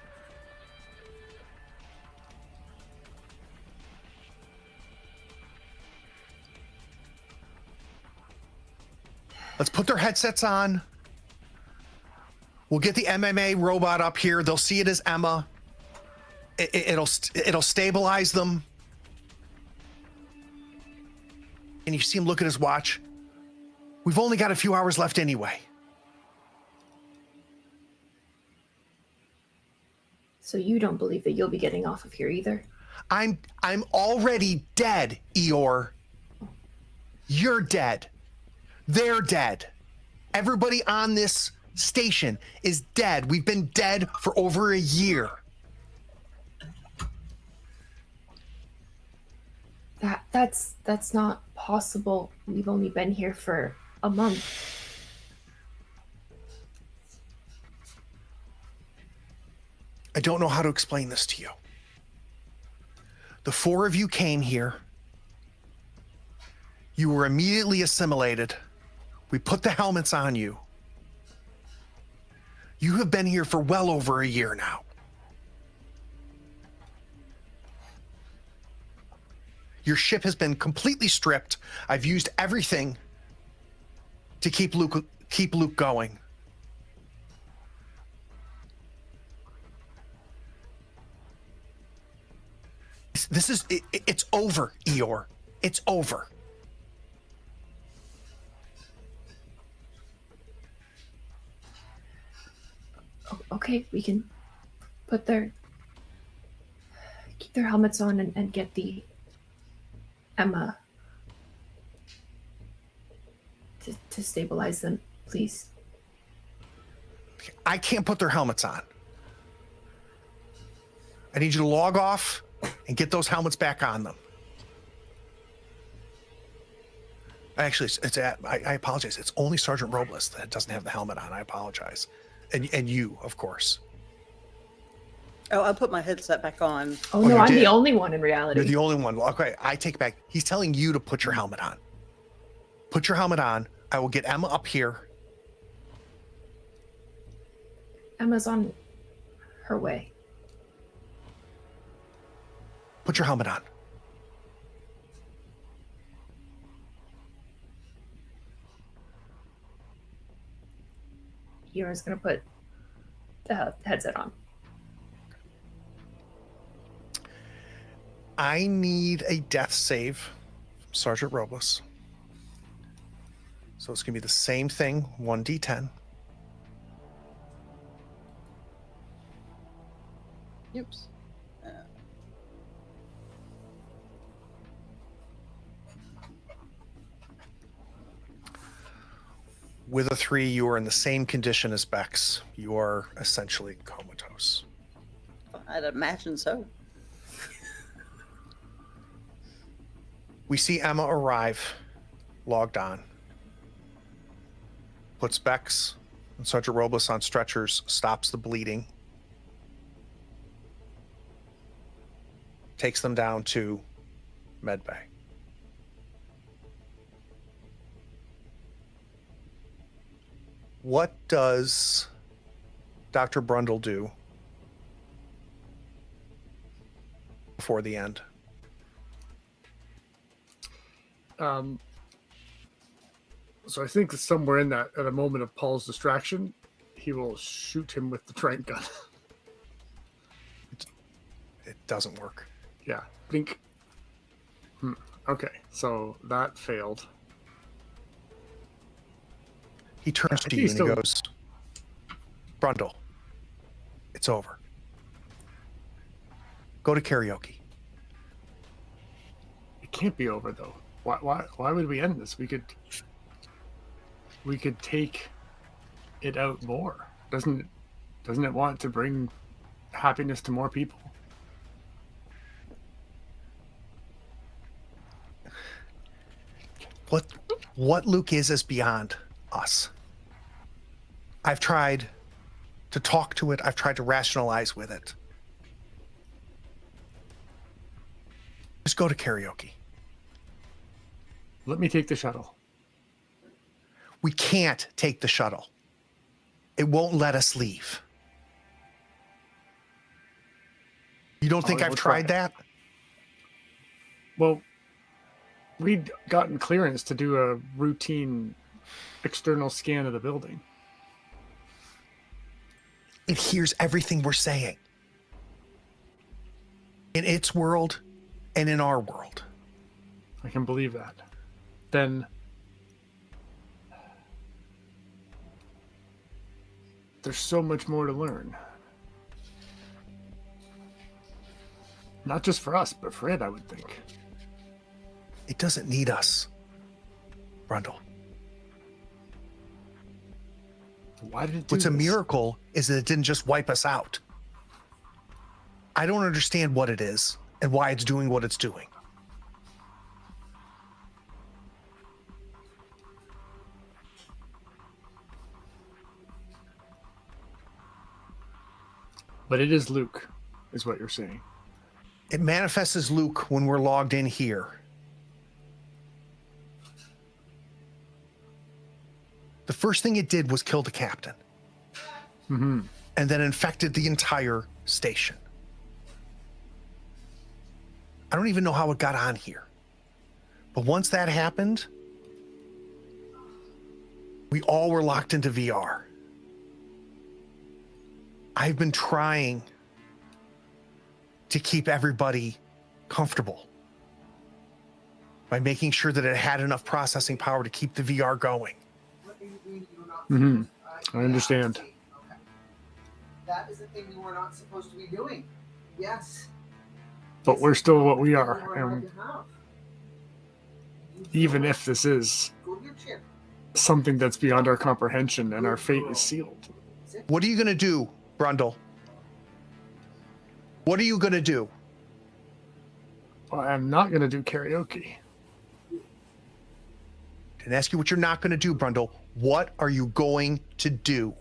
Let's put their headsets on. We'll get the MMA robot up here. They'll see it as Emma. It'll stabilize them. And you see him look at his watch. We've only got a few hours left anyway. So you don't believe that you'll be getting off of here either? I'm already dead, Eeyore. You're dead. They're dead. Everybody on this station is dead. We've been dead for over a year. That's not possible. We've only been here for a month. I don't know how to explain this to you. The 4 of you came here. You were immediately assimilated. We put the helmets on you. You have been here for well over a year now. Your ship has been completely stripped. I've used everything to keep Luke going. This is it's over, Eeyore. It's over. Okay, we can keep their helmets on and get the Emma to stabilize them, please. I can't put their helmets on. I need you to log off and get those helmets back on them. Actually, I apologize. It's only Sergeant Robles that doesn't have the helmet on. I apologize. And you, of course. Oh, I put my headset back on. Oh no, you I'm did? the only one in reality. You're the only one. Okay, I take back. He's telling you to put your helmet on. Put your helmet on. I will get Emma up here. Emma's on her way. Put your helmet on. Eeyore's gonna put the headset on. I need a death save from Sergeant Robles. So it's going to be the same thing, 1d10. Oops. With a 3, you are in the same condition as Bex. You are essentially comatose. I'd imagine so. We see Emma arrive, logged on. Puts Bex and Sergeant Robles on stretchers, stops the bleeding. Takes them down to medbay. What does Dr. Brundle do before the end? So I think somewhere in that, at a moment of Paul's distraction, he will shoot him with the trank gun. It doesn't work. Yeah, blink. Okay, so that failed. He turns to you and he goes, Brundle, it's over. Go to karaoke. It can't be over though. Why would we end this? We could take it out more. Doesn't it want to bring happiness to more people? What Luke is beyond us. I've tried to talk to it. I've tried to rationalize with it. Just go to karaoke. Let me take the shuttle. We can't take the shuttle. It won't let us leave. You don't think right, I've we'll tried try. that? Well, we'd gotten clearance to do a routine external scan of the building. It hears everything we're saying. In its world and in our world. I can believe that. Then there's so much more to learn. Not just for us, but for it, I would think. It doesn't need us, Brundle. Why did it do What's a this? miracle is that it didn't just wipe us out. I don't understand what it is and why it's doing what it's doing. But it is Luke, is what you're saying. It manifests as Luke when we're logged in here. The first thing it did was kill the captain. Mm-hmm. And then infected the entire station. I don't even know how it got on here. But once that happened, we all were locked into VR. I've been trying to keep everybody comfortable by making sure that it had enough processing power to keep the VR going. Mm-hmm. I understand. Okay. That is the thing you were not supposed to be doing. Yes. But we're still what we You are. were allowed to have. Even if this is Go to your chair. something that's beyond our comprehension and our fate is sealed. What are you going to do, Brundle? What are you going to do? Well, I'm not going to do karaoke. Didn't ask you what you're not going to do, Brundle. What are you going to do?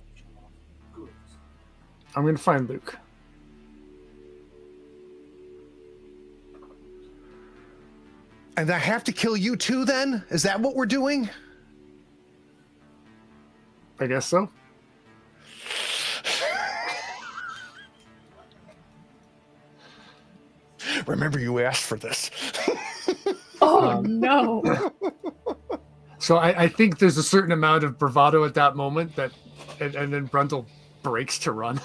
I'm going to find Luke. And I have to kill you too, then? Is that what we're doing? I guess so. Remember, you asked for this. Oh no. So I think there's a certain amount of bravado at that moment that, and then Brundle breaks to run.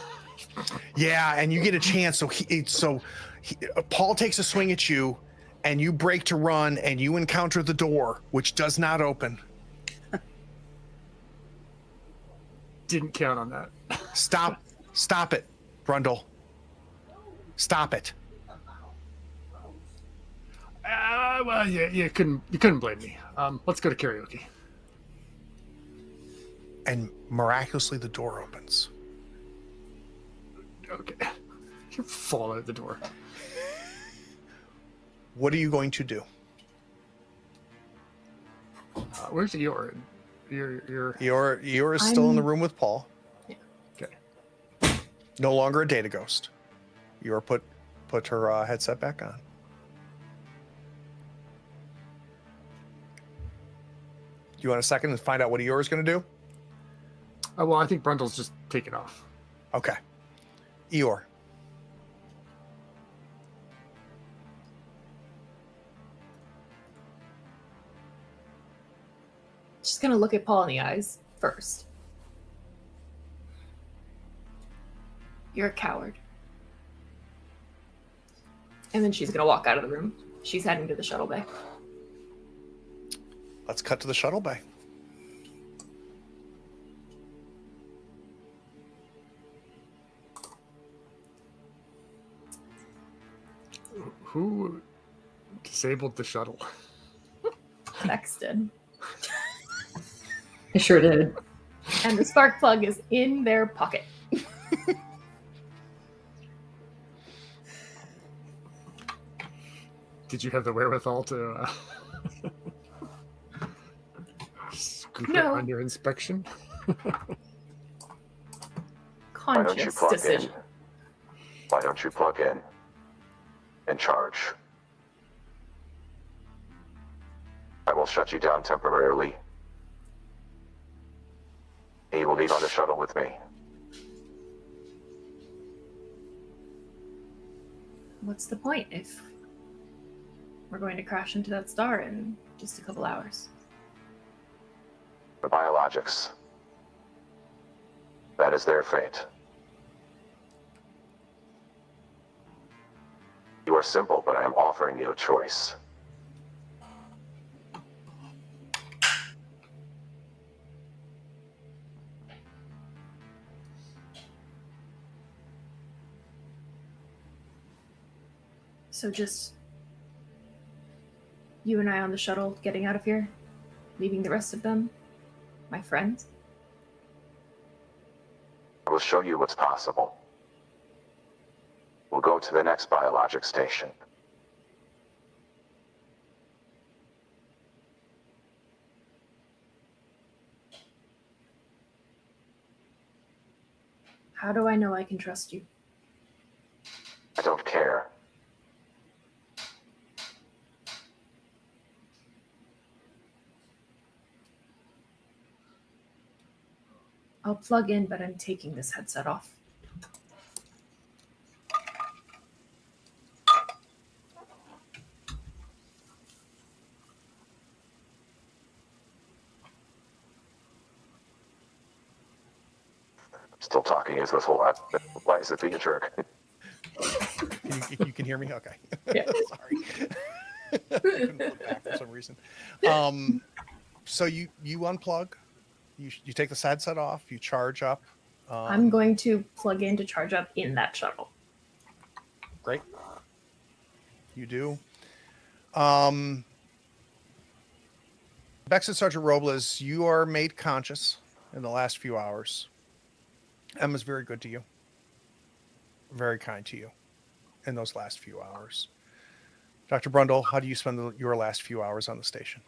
Yeah, and you get a chance. Paul takes a swing at you, and you break to run, and you encounter the door, which does not open. Didn't count on that. Stop it, Brundle. Stop it. Well, yeah, you couldn't blame me. Let's go to karaoke. And miraculously, the door opens. Okay. You fall out the door. What are you going to do? Where's Eeyore? You're Eeyore is still in the room with Paul. Yeah. okay. No longer a data ghost. Eeyore put her headset back on. You want a second to find out what Eeyore is going to do? Well, I think Brundle's just taken off. Okay. Eeyore. She's gonna look at Paul in the eyes first. You're a coward. And then she's gonna walk out of the room. She's heading to the shuttle bay. Let's cut to the shuttle bay. Who disabled the shuttle? Vex did. I sure did. And the spark plug is in their pocket. Did you have the wherewithal to scoop it No. under inspection? Why don't you Conscious plug decision. in? Why don't you plug in and charge? I will shut you down temporarily. He will leave on the shuttle with me. What's the point if we're going to crash into that star in just a couple hours? The biologics. That is their fate. You are simple, but I am offering you a choice. So just you and I on the shuttle getting out of here, leaving the rest of them, my friends. I will show you what's possible. We'll go to the next biologic station. How do I know I can trust you? I don't care. I'll plug in, but I'm taking this headset off. Still talking is this whole lot. Why is it being a jerk? You can hear me? Okay. Yeah. Sorry. Couldn't flip back for some reason. So you unplug, you take the headset off, you charge up. I'm going to plug in to charge up in that shuttle. Great. You do. Bex and Sergeant Robles, you are made conscious in the last few hours. Emma's very good to you. Very kind to you in those last few hours. Dr. Brundle, how do you spend your last few hours on the station?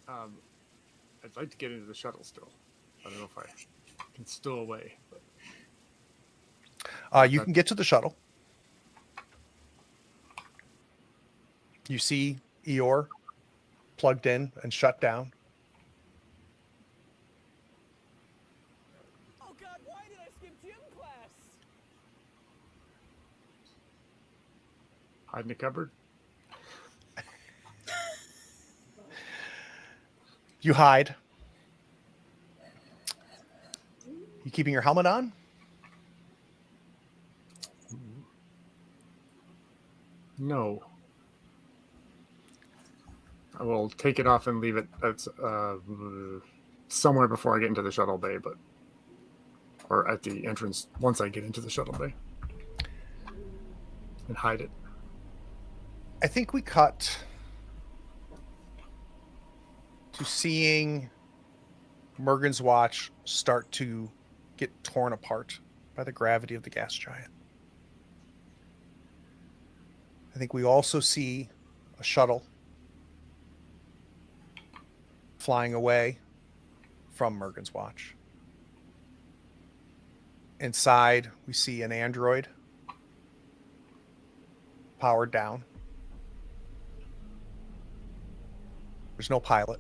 I'd like to get into the shuttle still. I don't know if I can stow away. But you can get to the shuttle. You see Eeyore plugged in and shut down. Oh God, why did I skip gym class? hide in the cupboard. You hide. You keeping your helmet on? No. I will take it off and leave it at somewhere before I get into the shuttle bay, or at the entrance once I get into the shuttle bay, and hide it. I think we cut to seeing Mergen's watch start to get torn apart by the gravity of the gas giant. I think we also see a shuttle flying away from Mergen's watch. Inside, we see an android powered down. There's no pilot.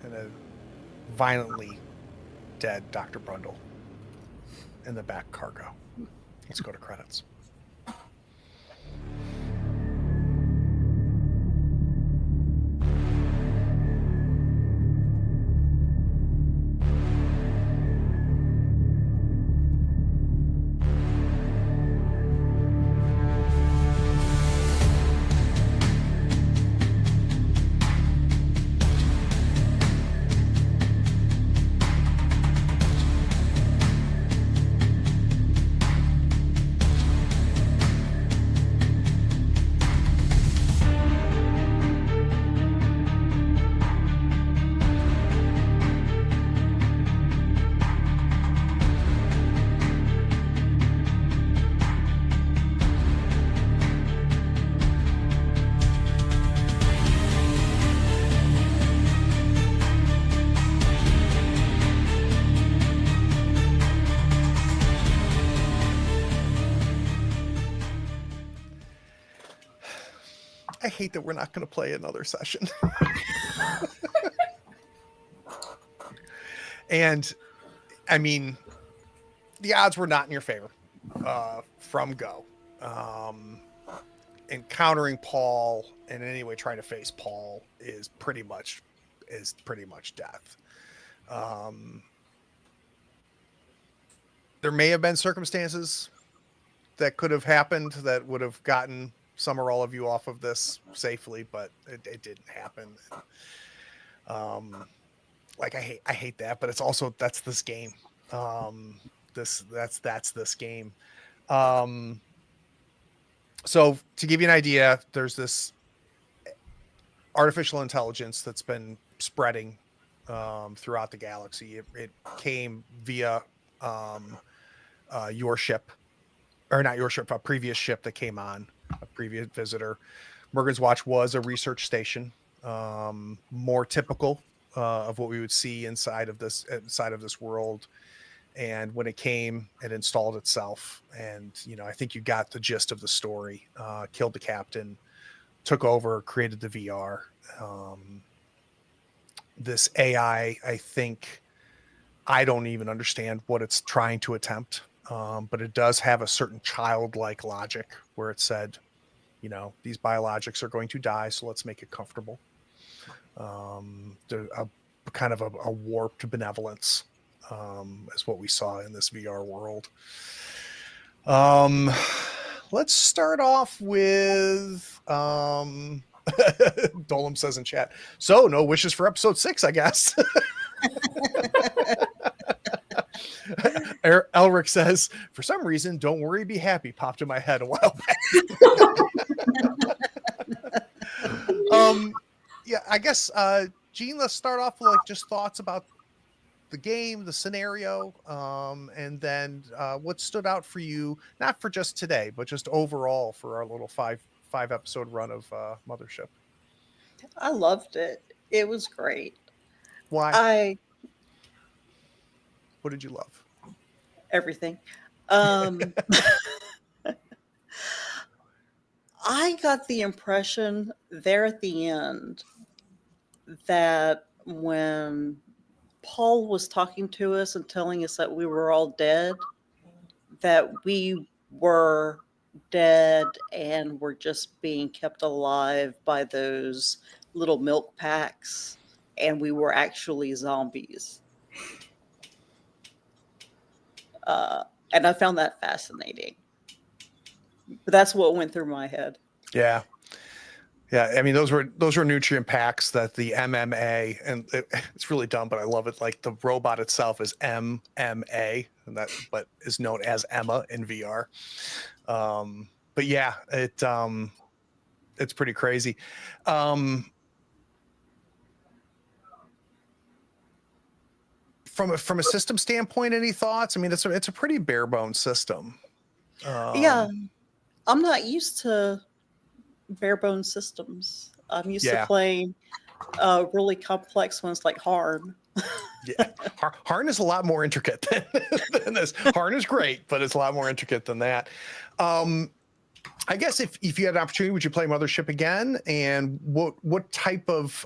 And a violently dead Dr. Brundle in the back cargo. Let's go to credits. I hate that we're not going to play another session. And I mean, the odds were not in your favor from go. Encountering Paul and in any way trying to face Paul is pretty much death. There may have been circumstances that could have happened that would have gotten some or all of you off of this safely, but it didn't happen. Like I hate that, but it's also that's this game. That's this game. So to give you an idea, there's this artificial intelligence that's been spreading throughout the galaxy. It came via your ship, or not your ship, a previous ship that came on, a previous visitor. Mergen's Watch was a research station, more typical of what we would see inside of this world. And when it came, it installed itself. And, I think you got the gist of the story. Killed the captain, took over, created the VR. This AI, I don't even understand what it's trying to attempt. But it does have a certain childlike logic where it said, these biologics are going to die, so let's make it comfortable. There's a kind of a warped benevolence as what we saw in this VR world. Let's start off with Dolem says in chat, so no wishes for episode 6, I guess. Elric says, for some reason, don't worry, be happy popped in my head a while back. Yeah, I guess Gene, let's start off with like just thoughts about the game, the scenario, and then what stood out for you, not for just today, but just overall for our little five episode run of Mothership. I loved it. It was great. Why? What did you love? Everything. I got the impression there at the end that when Paul was talking to us and telling us that we were all dead, that we were dead and were just being kept alive by those little milk packs, and we were actually zombies. And I found that fascinating. But that's what went through my head. Yeah. I mean, those were nutrient packs that the MMA, and it's really dumb, but I love it. Like the robot itself is MMA, and that but is known as Emma in VR. But yeah, it's pretty crazy. From a system standpoint, any thoughts? I mean, it's a pretty bare bones system. Yeah, I'm not used to bare bones systems. I'm used to playing really complex ones like Harn. Yeah, Harn is a lot more intricate than this. Harn is great, but it's a lot more intricate than that. I guess if you had an opportunity, would you play Mothership again? And what type of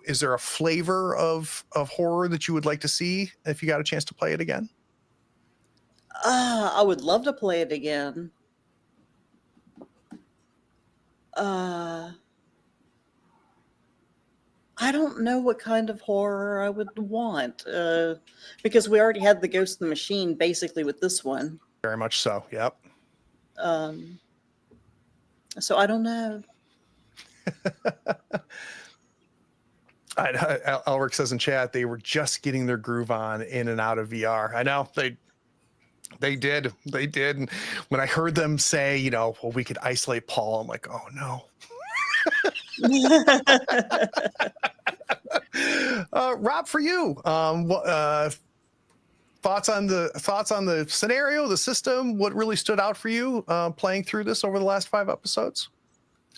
is there a flavor of horror that you would like to see if you got a chance to play it again? I would love to play it again. I don't know what kind of horror I would want, because we already had the Ghost in the Machine basically with this one. Very much so. Yep. So I don't know. Elric says in chat they were just getting their groove on in and out of VR. I know they did. And when I heard them say, well, we could isolate Paul, I'm like, oh no. Rob, for you, thoughts on the scenario, the system, what really stood out for you playing through this over the last 5 episodes?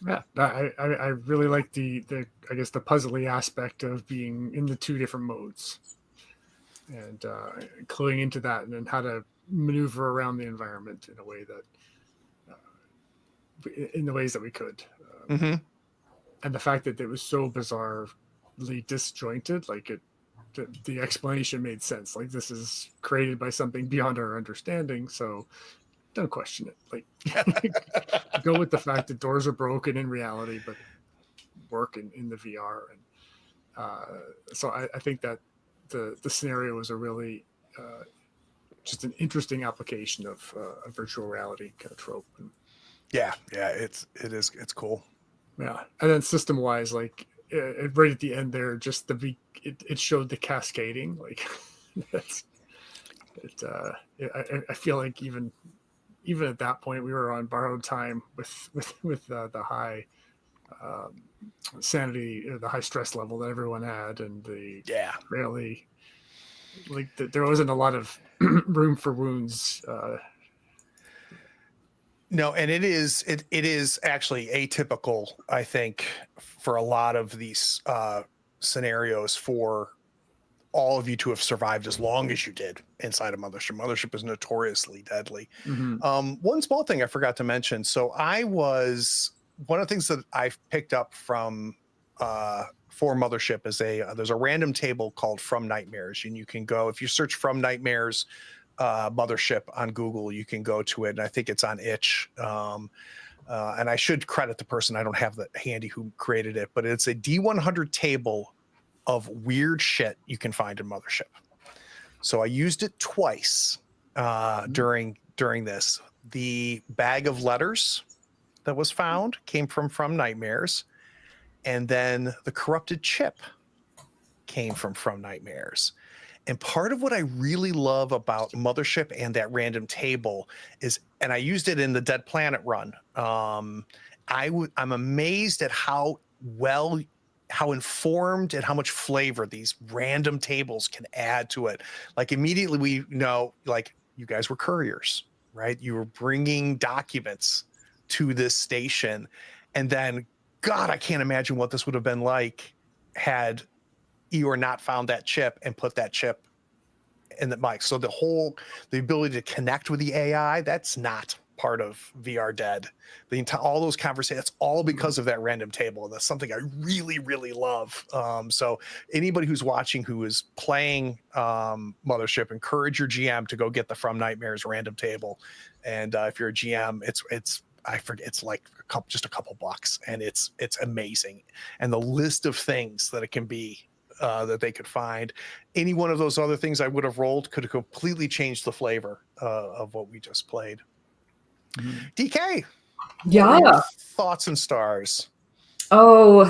Yeah, I really like the I guess the puzzly aspect of being in the 2 different modes, and cluing into that, and then how to maneuver around the environment in a way that in the ways that we could. And the fact that it was so bizarrely disjointed, like the explanation made sense. Like, this is created by something beyond our understanding, so don't question it. Like, go with the fact that doors are broken in reality, but work in the VR. And so I think that the scenario was a really just an interesting application of a virtual reality kind of trope. And, it's cool. Yeah, and then system wise, like right at the end there, just it showed the cascading. Like I feel like even at that point we were on borrowed time with the high sanity, the high stress level that everyone had, and the really like there wasn't a lot of room for wounds. No, and it is actually atypical, I think, for a lot of these scenarios for all of you to have survived as long as you did inside of Mothership. Mothership is notoriously deadly. One small thing I forgot to mention. So one of the things that I've picked up from for Mothership is there's a random table called From Nightmares, and you can go, if you search From Nightmares Mothership on Google, you can go to it, and I think it's on itch. And I should credit the person, I don't have the handy who created it, but it's a D100 table of weird shit you can find in Mothership. So I used it twice during this. The bag of letters that was found came from Nightmares, and then the corrupted chip came from Nightmares. And part of what I really love about Mothership and that random table is, and I used it in the Dead Planet run. I'm amazed at how informed and how much flavor these random tables can add to it. Like immediately we know, like, you guys were couriers, right? You were bringing documents to this station, and then God, I can't imagine what this would have been like had Eeyore not found that chip and put that chip in the mic. So the ability to connect with the AI, that's not part of VR Dead. All those conversations, that's all because of that random table. And that's something I really, really love. So anybody who's watching who is playing Mothership, encourage your GM to go get the From Nightmares random table. And if you're a GM, I forget, it's like just a couple bucks, and it's amazing. And the list of things that it can be that they could find, any one of those other things I would have rolled could have completely changed the flavor of what we just played. DK, Yeah. what are your thoughts and stars? Oh,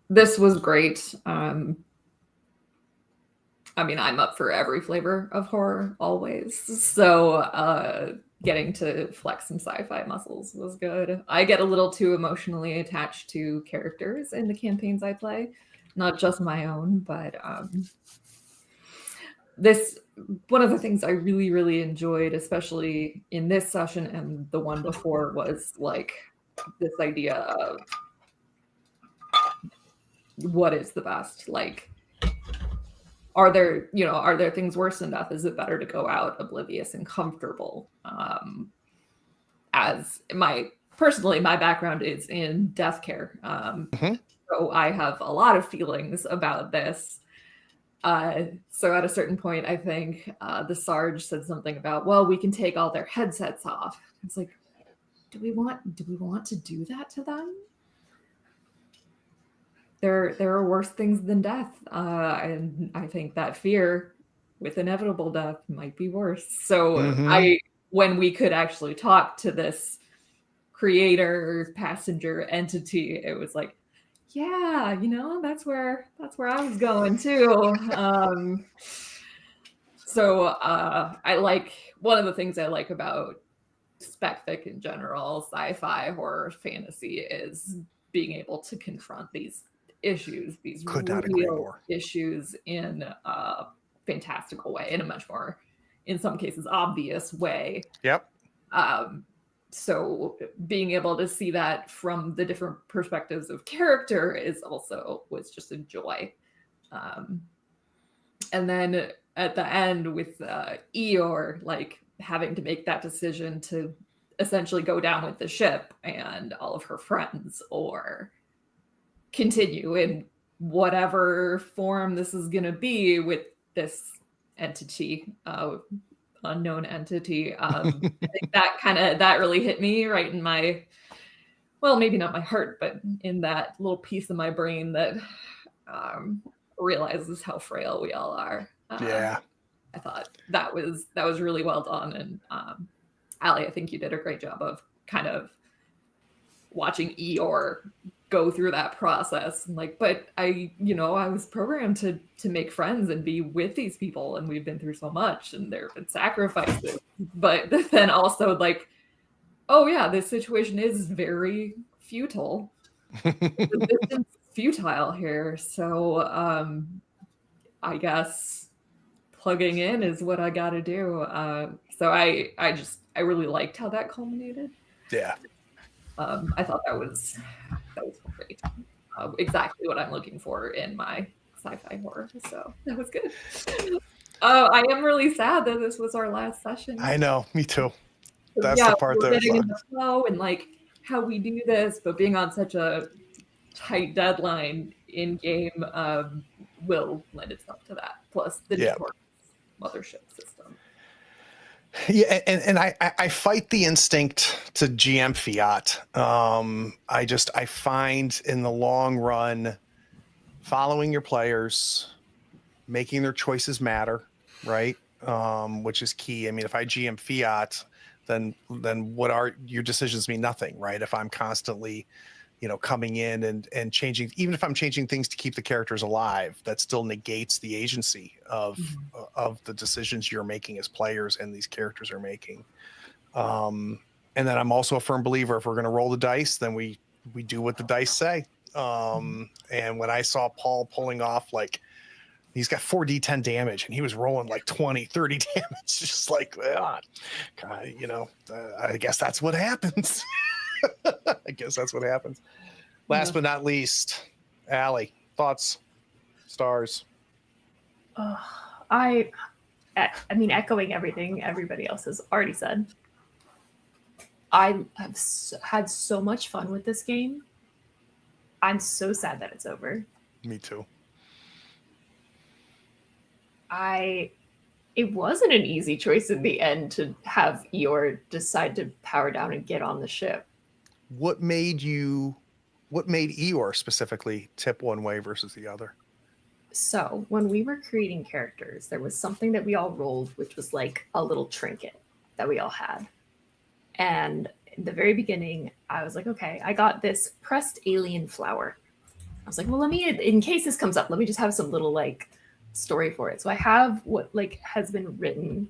this was great. I mean, I'm up for every flavor of horror always. So getting to flex some sci-fi muscles was good. I get a little too emotionally attached to characters in the campaigns I play, not just my own, but one of the things I really, really enjoyed, especially in this session and the one before, was like this idea of what is the best? Like, are there things worse than death? Is it better to go out oblivious and comfortable? As my background is in death care. So I have a lot of feelings about this. So at a certain point, I think the Sarge said something about, well, we can take all their headsets off. It's like, do we want to do that to them? There are worse things than death, and I think that fear with inevitable death might be worse. So when we could actually talk to this creator passenger entity, it was like, yeah, that's where I was going too. So I like, one of the things I like about spec fic in general, sci-fi, horror, fantasy, is being able to confront these issues, these real issues in a fantastical way, in a much more, in some cases, obvious way. Yep. So being able to see that from the different perspectives of character was just a joy. And then at the end with Eeyore, like having to make that decision to essentially go down with the ship and all of her friends, or continue in whatever form this is going to be with this entity, unknown entity. I think that really hit me right in my, well, maybe not my heart, but in that little piece of my brain that realizes how frail we all are. Yeah. I thought that was really well done. And Allie, I think you did a great job of kind of watching Eeyore go through that process. And like, but I was programmed to make friends and be with these people, and we've been through so much, and there have been sacrifices. But then also like, oh yeah, this situation is very futile. It's futile here. So I guess plugging in is what I got to do. So I really liked how that culminated. Yeah. I thought that was great. Exactly what I'm looking for in my sci-fi horror. So that was good. I am really sad that this was our last session. I know, me too. That's the part that getting in the flow and like how we do this, but being on such a tight deadline in game will lend itself to that. Plus the Mothership system. Yeah, and I fight the instinct to GM fiat. I find in the long run, following your players, making their choices matter. right? Which is key. I mean, if I GM fiat, then what are your decisions mean nothing, right? If I'm constantly, coming in and changing, even if I'm changing things to keep the characters alive, that still negates the agency of the decisions you're making as players and these characters are making. And then I'm also a firm believer, if we're going to roll the dice, then we do what the dice say. And when I saw Paul pulling off, like, he's got 4d10 damage and he was rolling like 20, 30 damage. Just like, I guess that's what happens. I guess that's what happens. Last but not least, Allie, thoughts, stars. I mean, echoing everything everybody else has already said. I have had so much fun with this game. I'm so sad that it's over. Me too. It wasn't an easy choice in the end to have Eeyore decide to power down and get on the ship. What made Eeyore specifically tip one way versus the other? So when we were creating characters, there was something that we all rolled, which was like a little trinket that we all had. And in the very beginning, I was like, okay, I got this pressed alien flower. I was like, well, in case this comes up, let me just have some little like story for it. So I have what like has been written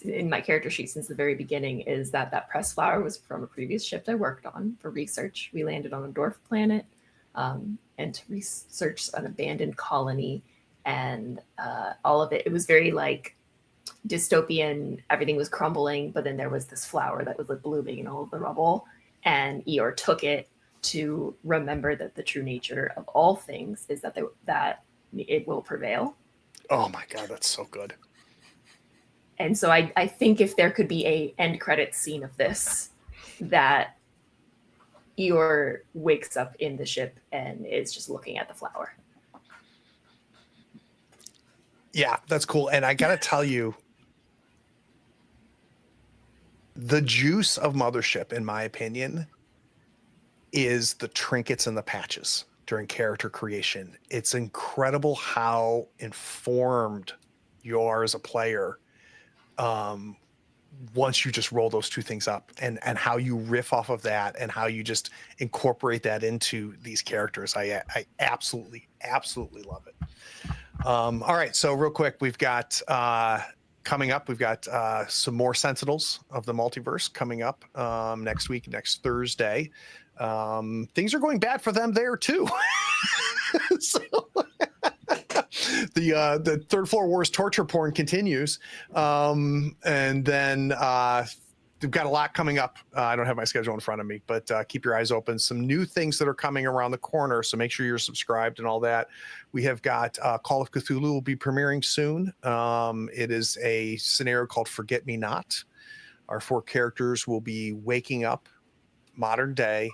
in my character sheet since the very beginning is that pressed flower was from a previous ship I worked on for research. We landed on a dwarf planet and to research an abandoned colony, and all of it was very like dystopian. Everything was crumbling, but then there was this flower that was like blooming in all of the rubble, and Eeyore took it to remember that the true nature of all things is that it will prevail. Oh my god, that's so good. And so I think if there could be a end credit scene of this, that Eeyore wakes up in the ship and is just looking at the flower. Yeah, that's cool. And I gotta tell you, the juice of Mothership, in my opinion, is the trinkets and the patches during character creation. It's incredible how informed you are as a player once you just roll those two things up, and how you riff off of that and how you just incorporate that into these characters. I absolutely love it. All right, so real quick, we've got coming up, we've got some more Sentinels of the Multiverse coming up next week, next Thursday. Things are going bad for them there too. So the Third Floor Wars torture porn continues, and then we've got a lot coming up. I don't have my schedule in front of me, but keep your eyes open. Some new things that are coming around the corner, so make sure you're subscribed and all that. We have got Call of Cthulhu will be premiering soon. It is a scenario called Forget Me Not. Our 4 characters will be waking up modern day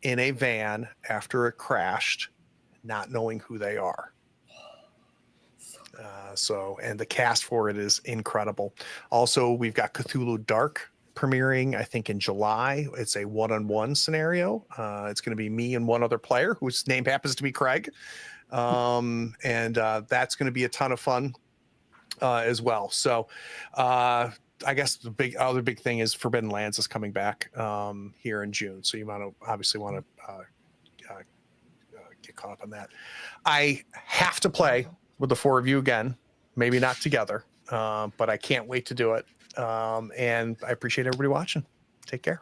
in a van after it crashed, not knowing who they are. And the cast for it is incredible. Also, we've got Cthulhu Dark premiering, I think, in July. It's a one-on-one scenario. It's going to be me and one other player whose name happens to be Craig. And that's going to be a ton of fun as well. So I guess the other big thing is Forbidden Lands is coming back here in June. So you obviously want to get caught up on that. I have to play with the 4 of you again, maybe not together, but I can't wait to do it. And I appreciate everybody watching. Take care.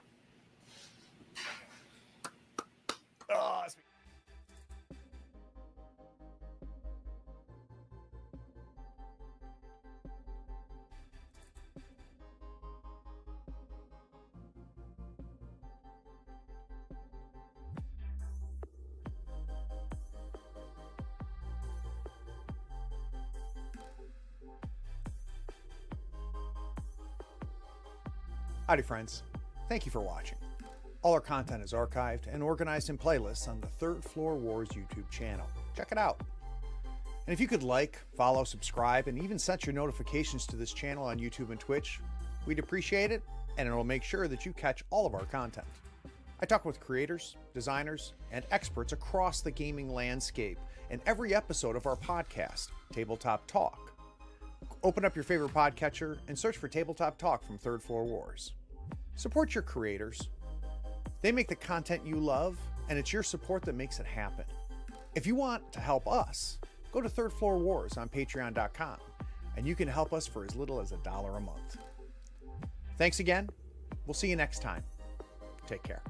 Howdy, friends. Thank you for watching. All our content is archived and organized in playlists on the Third Floor Wars YouTube channel. Check it out. And if you could like, follow, subscribe, and even set your notifications to this channel on YouTube and Twitch, we'd appreciate it, and it'll make sure that you catch all of our content. I talk with creators, designers, and experts across the gaming landscape in every episode of our podcast, Tabletop Talk. open up your favorite podcatcher and search for Tabletop Talk from Third Floor Wars. Support your creators. They make the content you love, and it's your support that makes it happen. If you want to help us, go to Third Floor Wars on patreon.com, and you can help us for as little as $1 a month. Thanks again. We'll see you next time. Take care.